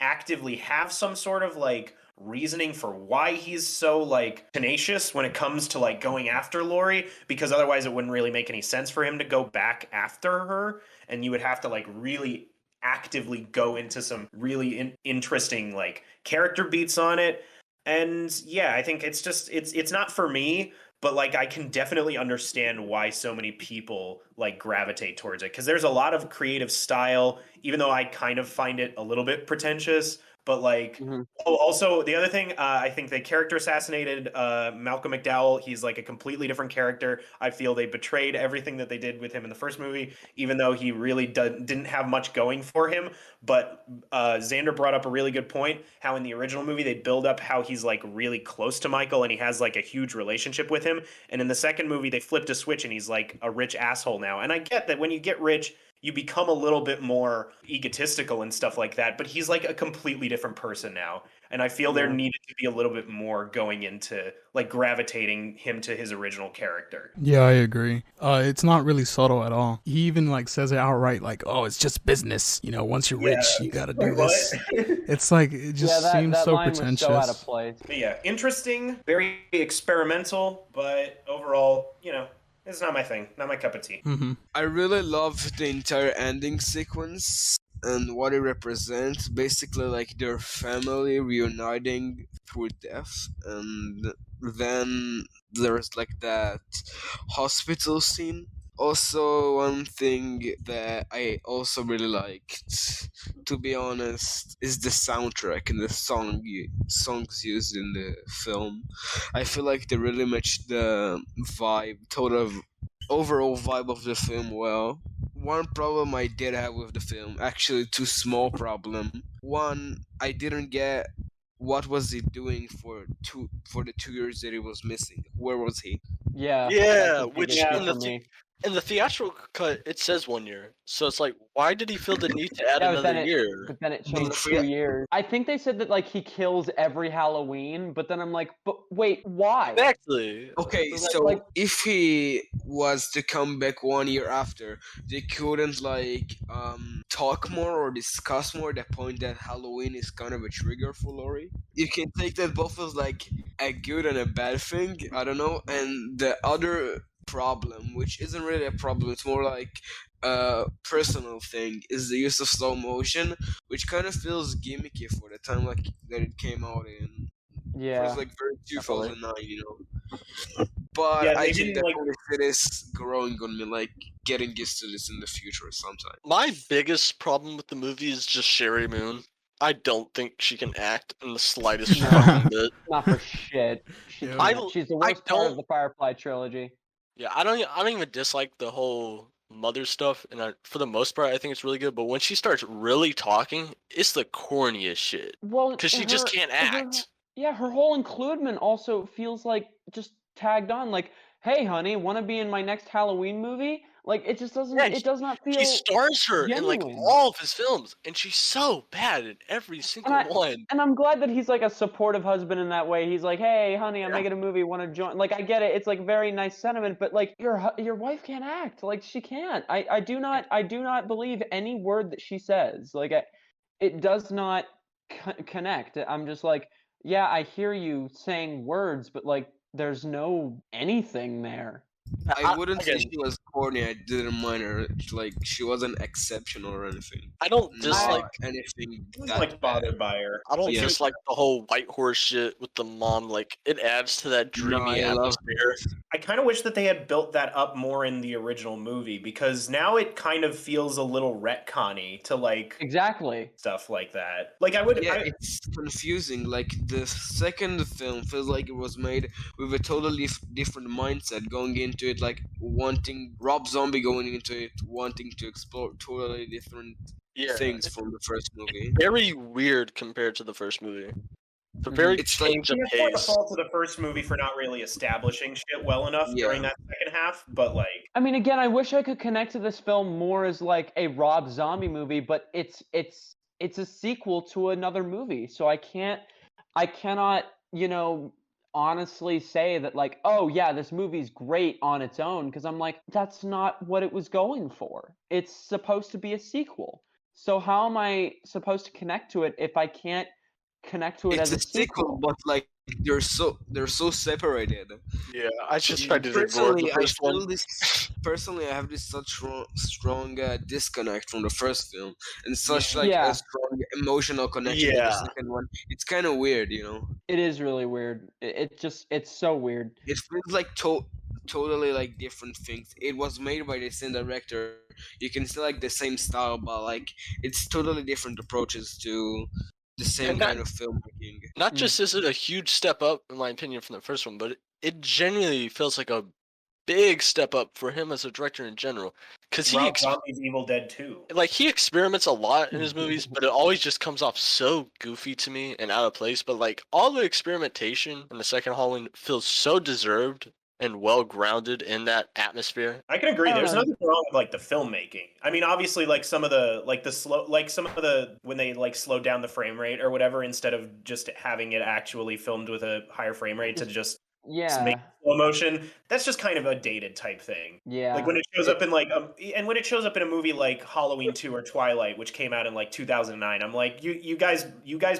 actively have some sort of like reasoning for why he's so like tenacious when it comes to like going after Laurie, because otherwise it wouldn't really make any sense for him to go back after her, and you would have to like really actively go into some really interesting like character beats on it. And yeah, I think it's just it's not for me, but like I can definitely understand why so many people like gravitate towards it, because there's a lot of creative style, even though I kind of find it a little bit pretentious. But like, also the other thing, I think they character assassinated Malcolm McDowell. He's like a completely different character. I feel they betrayed everything that they did with him in the first movie, even though he really didn't have much going for him. But Xander brought up a really good point, how in the original movie they build up how he's like really close to Michael and he has like a huge relationship with him. And in the second movie they flipped a switch and he's like a rich asshole now. And I get that when you get rich, you become a little bit more egotistical and stuff like that, but he's like a completely different person now. And I feel there needed to be a little bit more going into like gravitating him to his original character. Yeah, I agree. It's not really subtle at all. He even like says it outright, like, "Oh, it's just business. You know, once you're rich, you got to do this." It's like it just seems that so line pretentious. was so out of place. But yeah, interesting, very experimental, but overall, you know, it's not my thing, not my cup of tea. I really love the entire ending sequence and what it represents. Basically, like their family reuniting through death, and then there's like that hospital scene. Also, one thing that I also really liked, to be honest, is the soundtrack and the songs used in the film. I feel like they really match the overall vibe of the film well. One problem I did have with the film, actually two small problem. One, I didn't get what was he doing for the 2 years that he was missing. Where was he? Yeah, That's a big which issue in the for me. in the theatrical cut it says 1 year, so it's like, why did he feel the need to add Yeah, but then another year? But then it But changed for- 2 years. I think they said that like he kills every Halloween, but then I'm like, but wait, why? Exactly. Okay, So, so like- if he was to come back 1 year after, they couldn't like talk more or discuss more the point that Halloween is kind of a trigger for Laurie. You can take that both as like a good and a bad thing. I don't know. And the other problem, which isn't really a problem, it's more like a personal thing, is the use of slow motion, which kind of feels gimmicky for the time like that it came out in. It was Yeah. like very Definitely. 2009, you know. But Yeah, I they can didn't like. definitely see this growing on me, like getting used to this in the future sometime. My biggest problem with the movie is just Sherry Moon. I don't think she can act in the slightest No. fucking bit. Not for shit. She Yeah. can't. She's the I worst part of don't- the Firefly trilogy. Yeah, I don't even dislike the whole mother stuff, and for the most part, I think it's really good. But when she starts really talking, it's the corniest shit Well, because she just can't act. Yeah, her whole includement also feels like just tagged on. Like, hey, honey, want to be in my next Halloween movie? Like, it just doesn't. Yeah, It does not feel. He stars her in like genuine. all of his films, and she's so bad in every single one. And I'm glad that he's like a supportive husband in that way. He's like, "Hey, honey, I'm Yeah. making a movie. Want to join?" Like, I get it. It's like very nice sentiment, but like your wife can't act. Like, she can't. I do not believe any word that she says. Like, it does not connect. I'm just like, yeah, I hear you saying words, but like, there's no anything there. I wouldn't say again- she was corny. I didn't mind her. Like she wasn't exceptional or anything. I don't dislike. Not anything I was that like bad. bothered by her. I don't Yeah. dislike the whole white horse shit with the mom. Like it adds to that dreamy I love atmosphere. I kind of wish that they had built that up more in the original movie because now it kind of feels a little retconny to like Exactly. stuff like that. Like I would. Yeah, it's confusing. Like the second film feels like it was made with a totally different mindset, going into it like wanting Rob Zombie going into it wanting to explore totally different Yeah, things from the first movie. very weird compared to the first movie. It's a very It's like- change of It's more the pace. fault of the first movie for not really establishing shit well enough Yeah. during that second half, but like I mean, again, I wish I could connect to this film more as like a Rob Zombie movie, but it's a sequel to another movie, so I cannot, honestly say that like, oh yeah, this movie's great on its own, because I'm like, that's not what it was going for. It's supposed to be a sequel. So how am I supposed to connect to it if I can't connect to it It's as a sequel, but like they're so separated. Yeah, I just tried to avoid Personally, the first one. Personally, I have this such strong disconnect from the first film, and such like Yeah. a strong emotional connection to the Yeah. second one. It's kind of weird, you know. It is really weird. It's so weird. It feels like totally like different things. It was made by the same director. You can see like the same style, but like it's totally different approaches to the same And that- kind of filmmaking. Not just is it a huge step up, in my opinion, from the first one, but it genuinely feels like a big step up for him as a director in general. Because Rob Zombie's Evil Dead 2. he experiments a lot in his movies, but it always just comes off so goofy to me and out of place. But like all the experimentation in the second Halloween feels so deserved and well grounded in that atmosphere. I can agree. I don't There's know. nothing wrong with like the filmmaking. I mean, obviously, like some of the when they like slowed down the frame rate or whatever, instead of just having it actually filmed with a higher frame rate to just Yeah. make slow motion. That's just kind of a dated type thing. Yeah. Like when it shows up in like and when it shows up in a movie like Halloween 2 or Twilight, which came out in like 2009, I'm like, you guys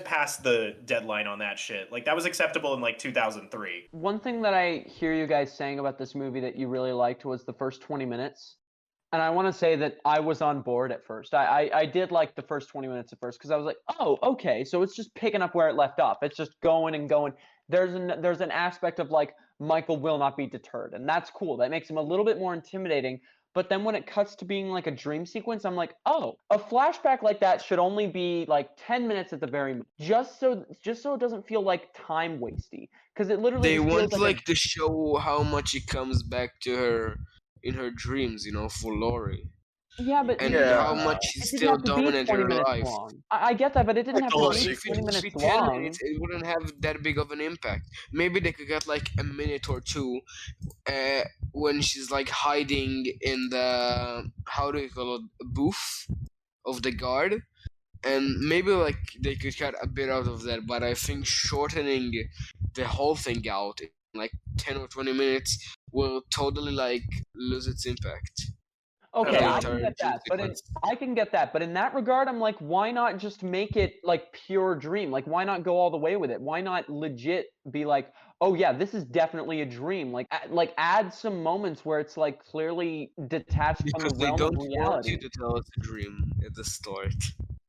passed the deadline on that shit. Like that was acceptable in like 2003. One thing that I hear you guys saying about this movie that you really liked was the first 20 minutes. And I want to say that I was on board at first. I did like the first 20 minutes at first because I was like, oh, okay, so it's just picking up where it left off. It's just going and going. There's an aspect of like Michael will not be deterred, and that's cool. That makes him a little bit more intimidating. But then when it cuts to being like a dream sequence, I'm like, oh, a flashback like that should only be like 10 minutes at the very most, just so it doesn't feel like time wasty. Because it literally They just feels want like like to show how much it comes back to her in her dreams, you know, for Laurie, yeah, but and Yeah. how much it she's didn't still have to be dominant 20 in her minutes life. long. I get that, but it didn't Like have the to whole be If sequence. 20 it minutes would be 10 long. minutes, it wouldn't have that big of an impact. Maybe they could get like a minute or two when she's like hiding in the, how do you call it, booth of the guard. And maybe like they could cut a bit out of that, but I think shortening the whole thing out in like 10 or 20 minutes will totally like lose its impact. Okay, an I entire can get dream that, but sequence. I can get that, but in that regard, I'm like, why not just make it like pure dream? Like, why not go all the way with it? Why not legit be like, oh yeah, this is definitely a dream? Like, like add some moments where it's like clearly detached from the Because they realm of don't want you reality. to tell us a dream at the start.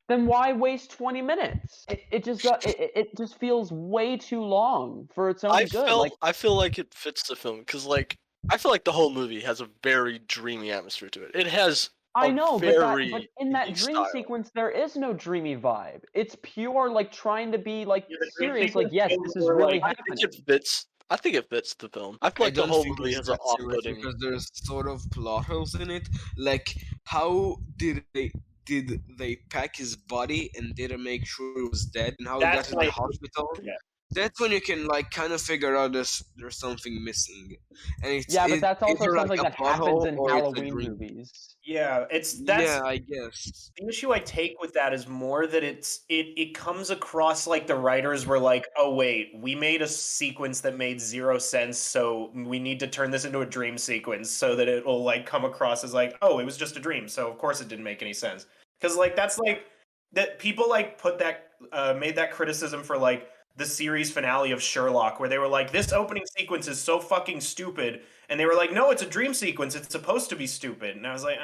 Then why waste 20 minutes? It just feels way too long for its own good. Like, I feel like it fits the film because like I feel like the whole movie has a very dreamy atmosphere to it. It has I a know, but very in that unique dream style. sequence, there is no dreamy vibe. It's pure like trying to be like Yeah, the dream serious. Like, sequence yes, feels this is more really like I think happening. it fits. I think it fits the film. I feel I like the don't whole think movie it's has an that serious off-putting. because there's sort of plot holes in it. Like, how did they pack his body and didn't make sure he was dead, and how he got that's to my the hospital? yeah. That's when you can like kind of figure out there's something missing, and it's Yeah, but that's also either like something a that plot happens hole in or it's a Halloween dream. movies. Yeah, that's Yeah, I guess. the issue I take with that is more that it comes across like the writers were like, "Oh wait, we made a sequence that made zero sense, so we need to turn this into a dream sequence so that it will like come across as like, oh, it was just a dream, so of course it didn't make any sense." Because like that's like that people like put that made that criticism for like the series finale of Sherlock, where they were like, "This opening sequence is so fucking stupid," and they were like, "No, it's a dream sequence. It's supposed to be stupid." And I was like,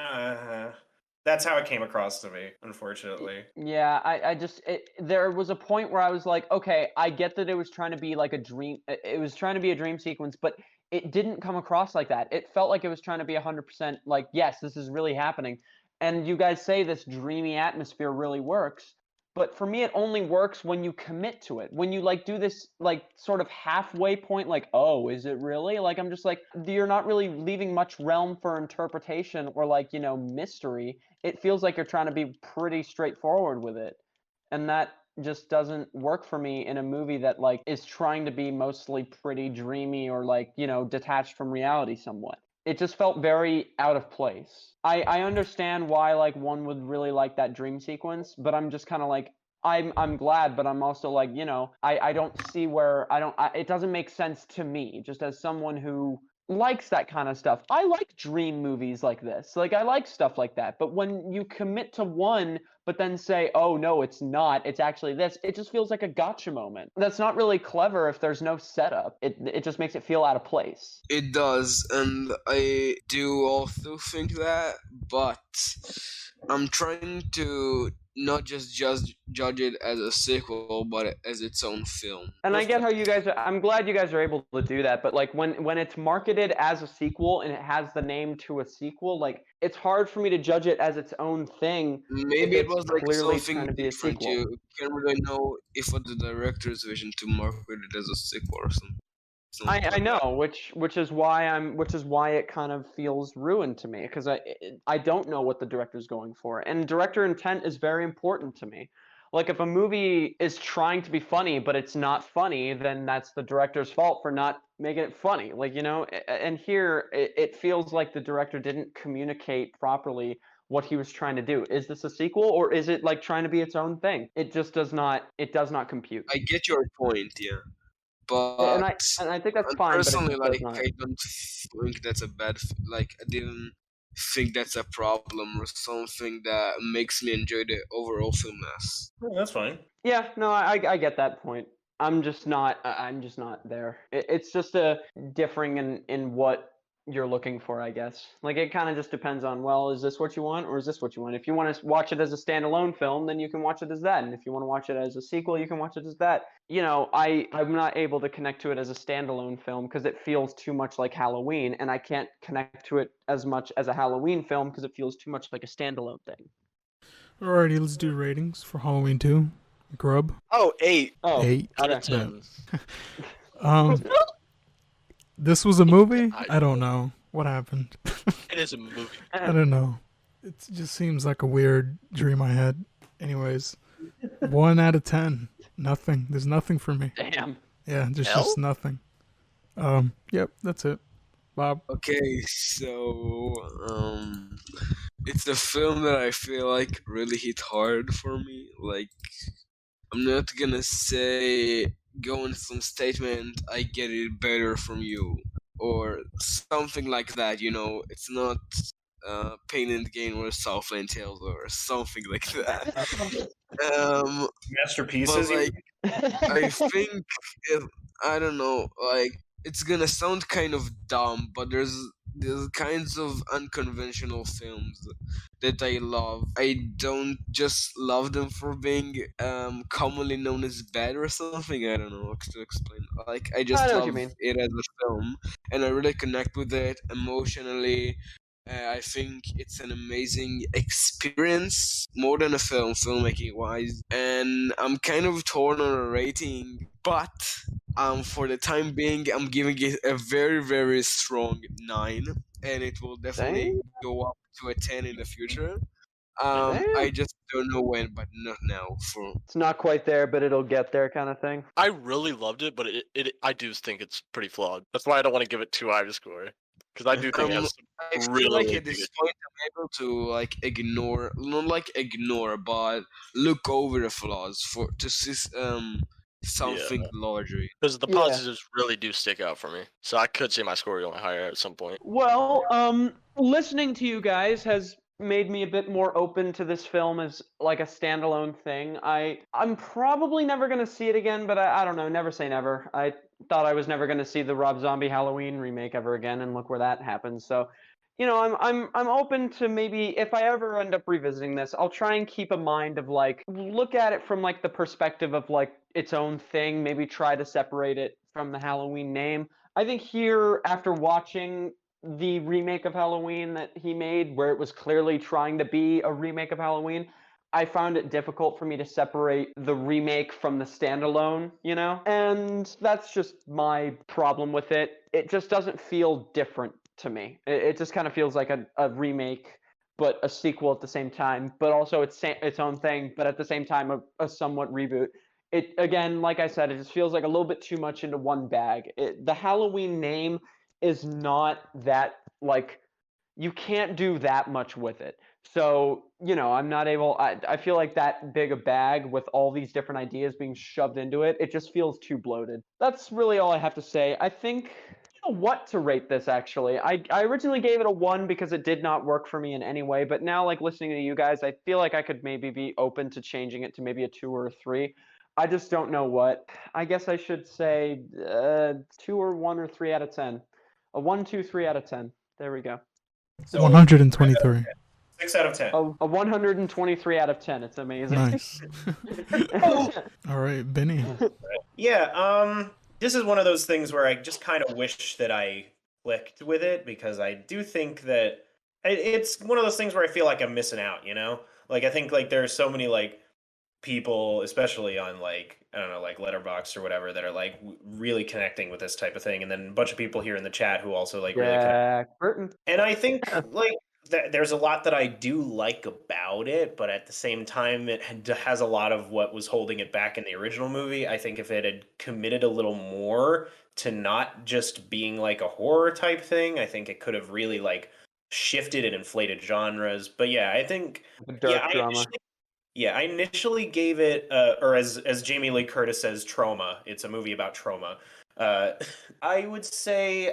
that's how it came across to me, unfortunately. Yeah, there was a point where I was like, okay, I get that it was trying to be like a dream. It was trying to be a dream sequence, but it didn't come across like that. It felt like it was trying to be 100% like, yes, this is really happening. And you guys say this dreamy atmosphere really works, but for me, it only works when you commit to it. When you like do this like sort of halfway point, like, oh, is it really? Like, I'm just like, you're not really leaving much realm for interpretation or like, mystery. It feels like you're trying to be pretty straightforward with it. And that just doesn't work for me in a movie that like is trying to be mostly pretty dreamy or like, detached from reality somewhat. It just felt very out of place. I understand why like one would really like that dream sequence, but I'm just kind of like I'm glad, but I'm also like, I don't see where it doesn't make sense to me just as someone who likes that kind of stuff. I like dream movies like this. Like I like stuff like that. But when you commit to one but then say, "Oh no, it's not. It's actually this." It just feels like a gotcha moment. That's not really clever if there's no setup. It just makes it feel out of place. It does, and I do also think that, but I'm trying to not just judge it as a sequel, but as its own film. And I get how you guys are, I'm glad you guys are able to do that, but like when it's marketed as a sequel and it has the name to a sequel, like it's hard for me to judge it as its own thing if Maybe it it's was like clearly something trying to be a different. sequel. You can't really know if it was the director's vision to market it as a sequel or something. I know, which is why it kind of feels ruined to me because I don't know what the director's going for, and director intent is very important to me. Like if a movie is trying to be funny but it's not funny, then that's the director's fault for not making it funny. Like and here it feels like the director didn't communicate properly what he was trying to do. Is this a sequel or is it like trying to be its own thing? It just does not compute. I get your point, yeah. And But I think that's fine, but it personally, just does like, not. I don't think that's a bad. Like, I didn't think that's a problem or something that makes me enjoy the overall film less. Yeah, that's fine. Yeah, no, I get that point. I'm just not there. It's just a differing in what you're looking for, I guess. Like it kind of just depends on, well, is this what you want or is this what you want? If you want to watch it as a standalone film, then you can watch it as that. And if you want to watch it as a sequel, you can watch it as that. I'm not able to connect to it as a standalone film because it feels too much like Halloween, and I can't connect to it as much as a Halloween film because it feels too much like a standalone thing. Alrighty, let's do ratings for Halloween 2. Grub. Oh, 8 Oh, 8 out of okay. 10. This was a movie? I don't know. What happened? It is a movie. I don't know. It just seems like a weird dream I had. Anyways, 1 out of 10. Nothing. There's nothing for me. Damn. Yeah, just nothing. Yep, that's it. Bob. Okay, so it's a film that I feel like really hit hard for me. Like, I'm not gonna say go in some statement, I get it better from you, or something like that, It's not Pain and Gain or Southland Tales or something like that. Um, but Masterpieces. like I think if, I don't know, like it's gonna sound kind of dumb, but there's kinds of unconventional films that I love. I don't just love them for being commonly known as bad or something. I don't know how to explain. Like I I just know what you love mean. it as a film, and I really connect with it emotionally. I think it's an amazing experience, more than a film, filmmaking wise. And I'm kind of torn on a rating, but for the time being, I'm giving it a very, very strong 9, and it will definitely Damn, go up to a 10 in the future. damn. I just don't know when, but not now. For It's not quite there, but it'll get there, kind of thing. I really loved it, but I do think it's pretty flawed. That's why I don't want to give it too high a score. Because I do think it has I some feel like really at big this point I'm able to like ignore, not like ignore, but look over the flaws for to see Yeah. something larger. Because the Yeah. positives really do stick out for me. So I could see my score going higher at some point. Well, listening to you guys has made me a bit more open to this film as like a standalone thing. I'm probably never gonna see it again, but I don't know. Never say never. I thought I was never gonna see the Rob Zombie Halloween remake ever again, and look where that happened. So, I'm open to maybe if I ever end up revisiting this, I'll try and keep a mind of like look at it from like the perspective of like its own thing. Maybe try to separate it from the Halloween name. I think here, after watching the remake of Halloween that he made, where it was clearly trying to be a remake of Halloween, I found it difficult for me to separate the remake from the standalone, And that's just my problem with it. It just doesn't feel different to me. It just kind of feels like a remake, but a sequel at the same time, but also its own thing, but at the same time, a somewhat reboot. It again, like I said, it just feels like a little bit too much into one bag. The Halloween name is not that like you can't do that much with it. So, I'm not able I feel like that big a bag with all these different ideas being shoved into it, it just feels too bloated. That's really all I have to say. I think what to rate this actually. I originally gave it a 1 because it did not work for me in any way, but now like listening to you guys, I feel like I could maybe be open to changing it to maybe a 2 or a 3. I just don't know what. I guess I should say 2 or 1 or 3 out of 10. A 1, 2, 3 out of 10. There we go. So 123. 6 out of 10. A 123 out of 10. It's amazing. Nice. All right, Benny. Yeah, this is one of those things where I just kind of wish that I clicked with it because I do think that it's one of those things where I feel like I'm missing out, Like I think like there are so many like people, especially on like I don't know, like Letterboxd or whatever, that are like really connecting with this type of thing, and then a bunch of people here in the chat who also like really connect. Jack Burton. And I think like there's a lot that I do like about it, but at the same time, it has a lot of what was holding it back in the original movie. I think if it had committed a little more to not just being like a horror type thing, I think it could have really like shifted and inflated genres. But yeah, I think Dark drama. I initially gave it, or as Jamie Lee Curtis says, trauma. It's a movie about trauma. I would say,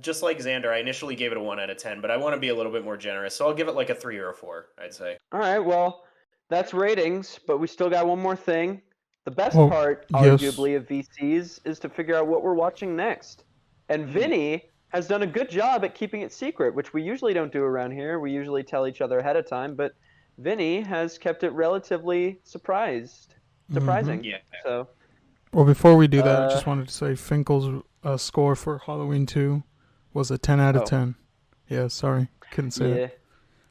just like Xander, I initially gave it a 1 out of 10, but I want to be a little bit more generous, so I'll give it like a 3 or a 4, I'd say. All right, well, that's ratings, but we still got one more thing. The best Oh, part, yes. arguably, of VCs is to figure out what we're watching next. And Vinny has done a good job at keeping it secret, which we usually don't do around here. We usually tell each other ahead of time, but Vinny has kept it relatively surprising. Yeah. So, Well, before we do that, I just wanted to say Finkel's score for Halloween 2 was a 10 out of 10. Yeah, sorry. Couldn't say it.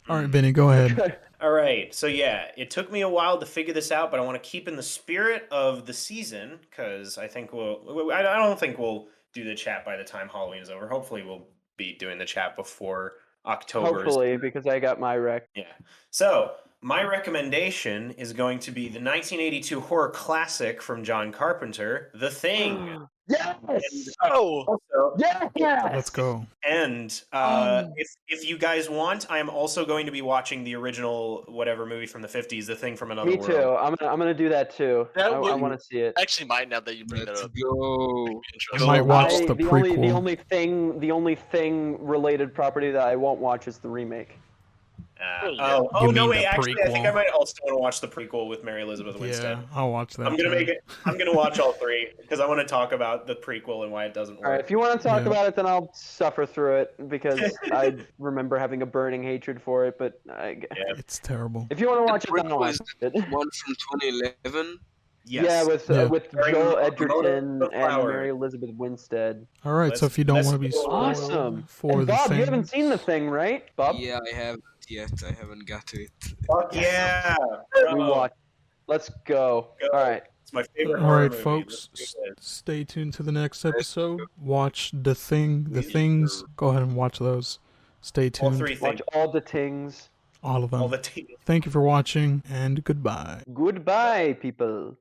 All right, Benny, go ahead. All right, so yeah, it took me a while to figure this out, but I want to keep in the spirit of the season because I think I don't think we'll do the chat by the time Halloween is over. Hopefully, we'll be doing the chat before October. Hopefully, because I got my rec. Yeah. So my recommendation is going to be the 1982 horror classic from John Carpenter, The Thing. Yes. Oh, Also, Yes. Let's go. and if you guys want, I am also going to be watching the original whatever movie from the 50s, The Thing from Another Me World. too. I'm gonna do that too. That I would- want to see it. actually, might now that you bring that Let's up. go. I might watch the the only prequel. the only thing related property that I won't watch is the remake. Oh You no! mean Wait, the actually, I think I prequel? might also want to watch the prequel with Mary Elizabeth Winstead. Yeah, I'll watch that. I'm gonna too. make it. I'm gonna watch all three because I want to talk about the prequel and why it doesn't work. All right, if you want to talk Yeah. about it, then I'll suffer through it because I remember having a burning hatred for it. But It's terrible. if you want to The watch it, then I'll prequel watch is it. one from 2011. Yes. Yeah, with Yeah. with During Joel Mona Edgerton the and Flower. Mary Elizabeth Winstead. All right, so if you don't let's want to be go. spoiled Awesome. for And the Bob, thing, you haven't seen the thing, right, Bob? Yeah, I haven't yet. I haven't got to it. Fuck yeah! We Bravo. watch. Let's go. Go. All right. It's my favorite. all horror right, movie. folks, Let's do it. stay tuned to the next episode. Watch the things. Go ahead and watch those. Stay All tuned. three Watch things. all the things. All of them. All the teams. Thank you for watching, and goodbye. Goodbye, people.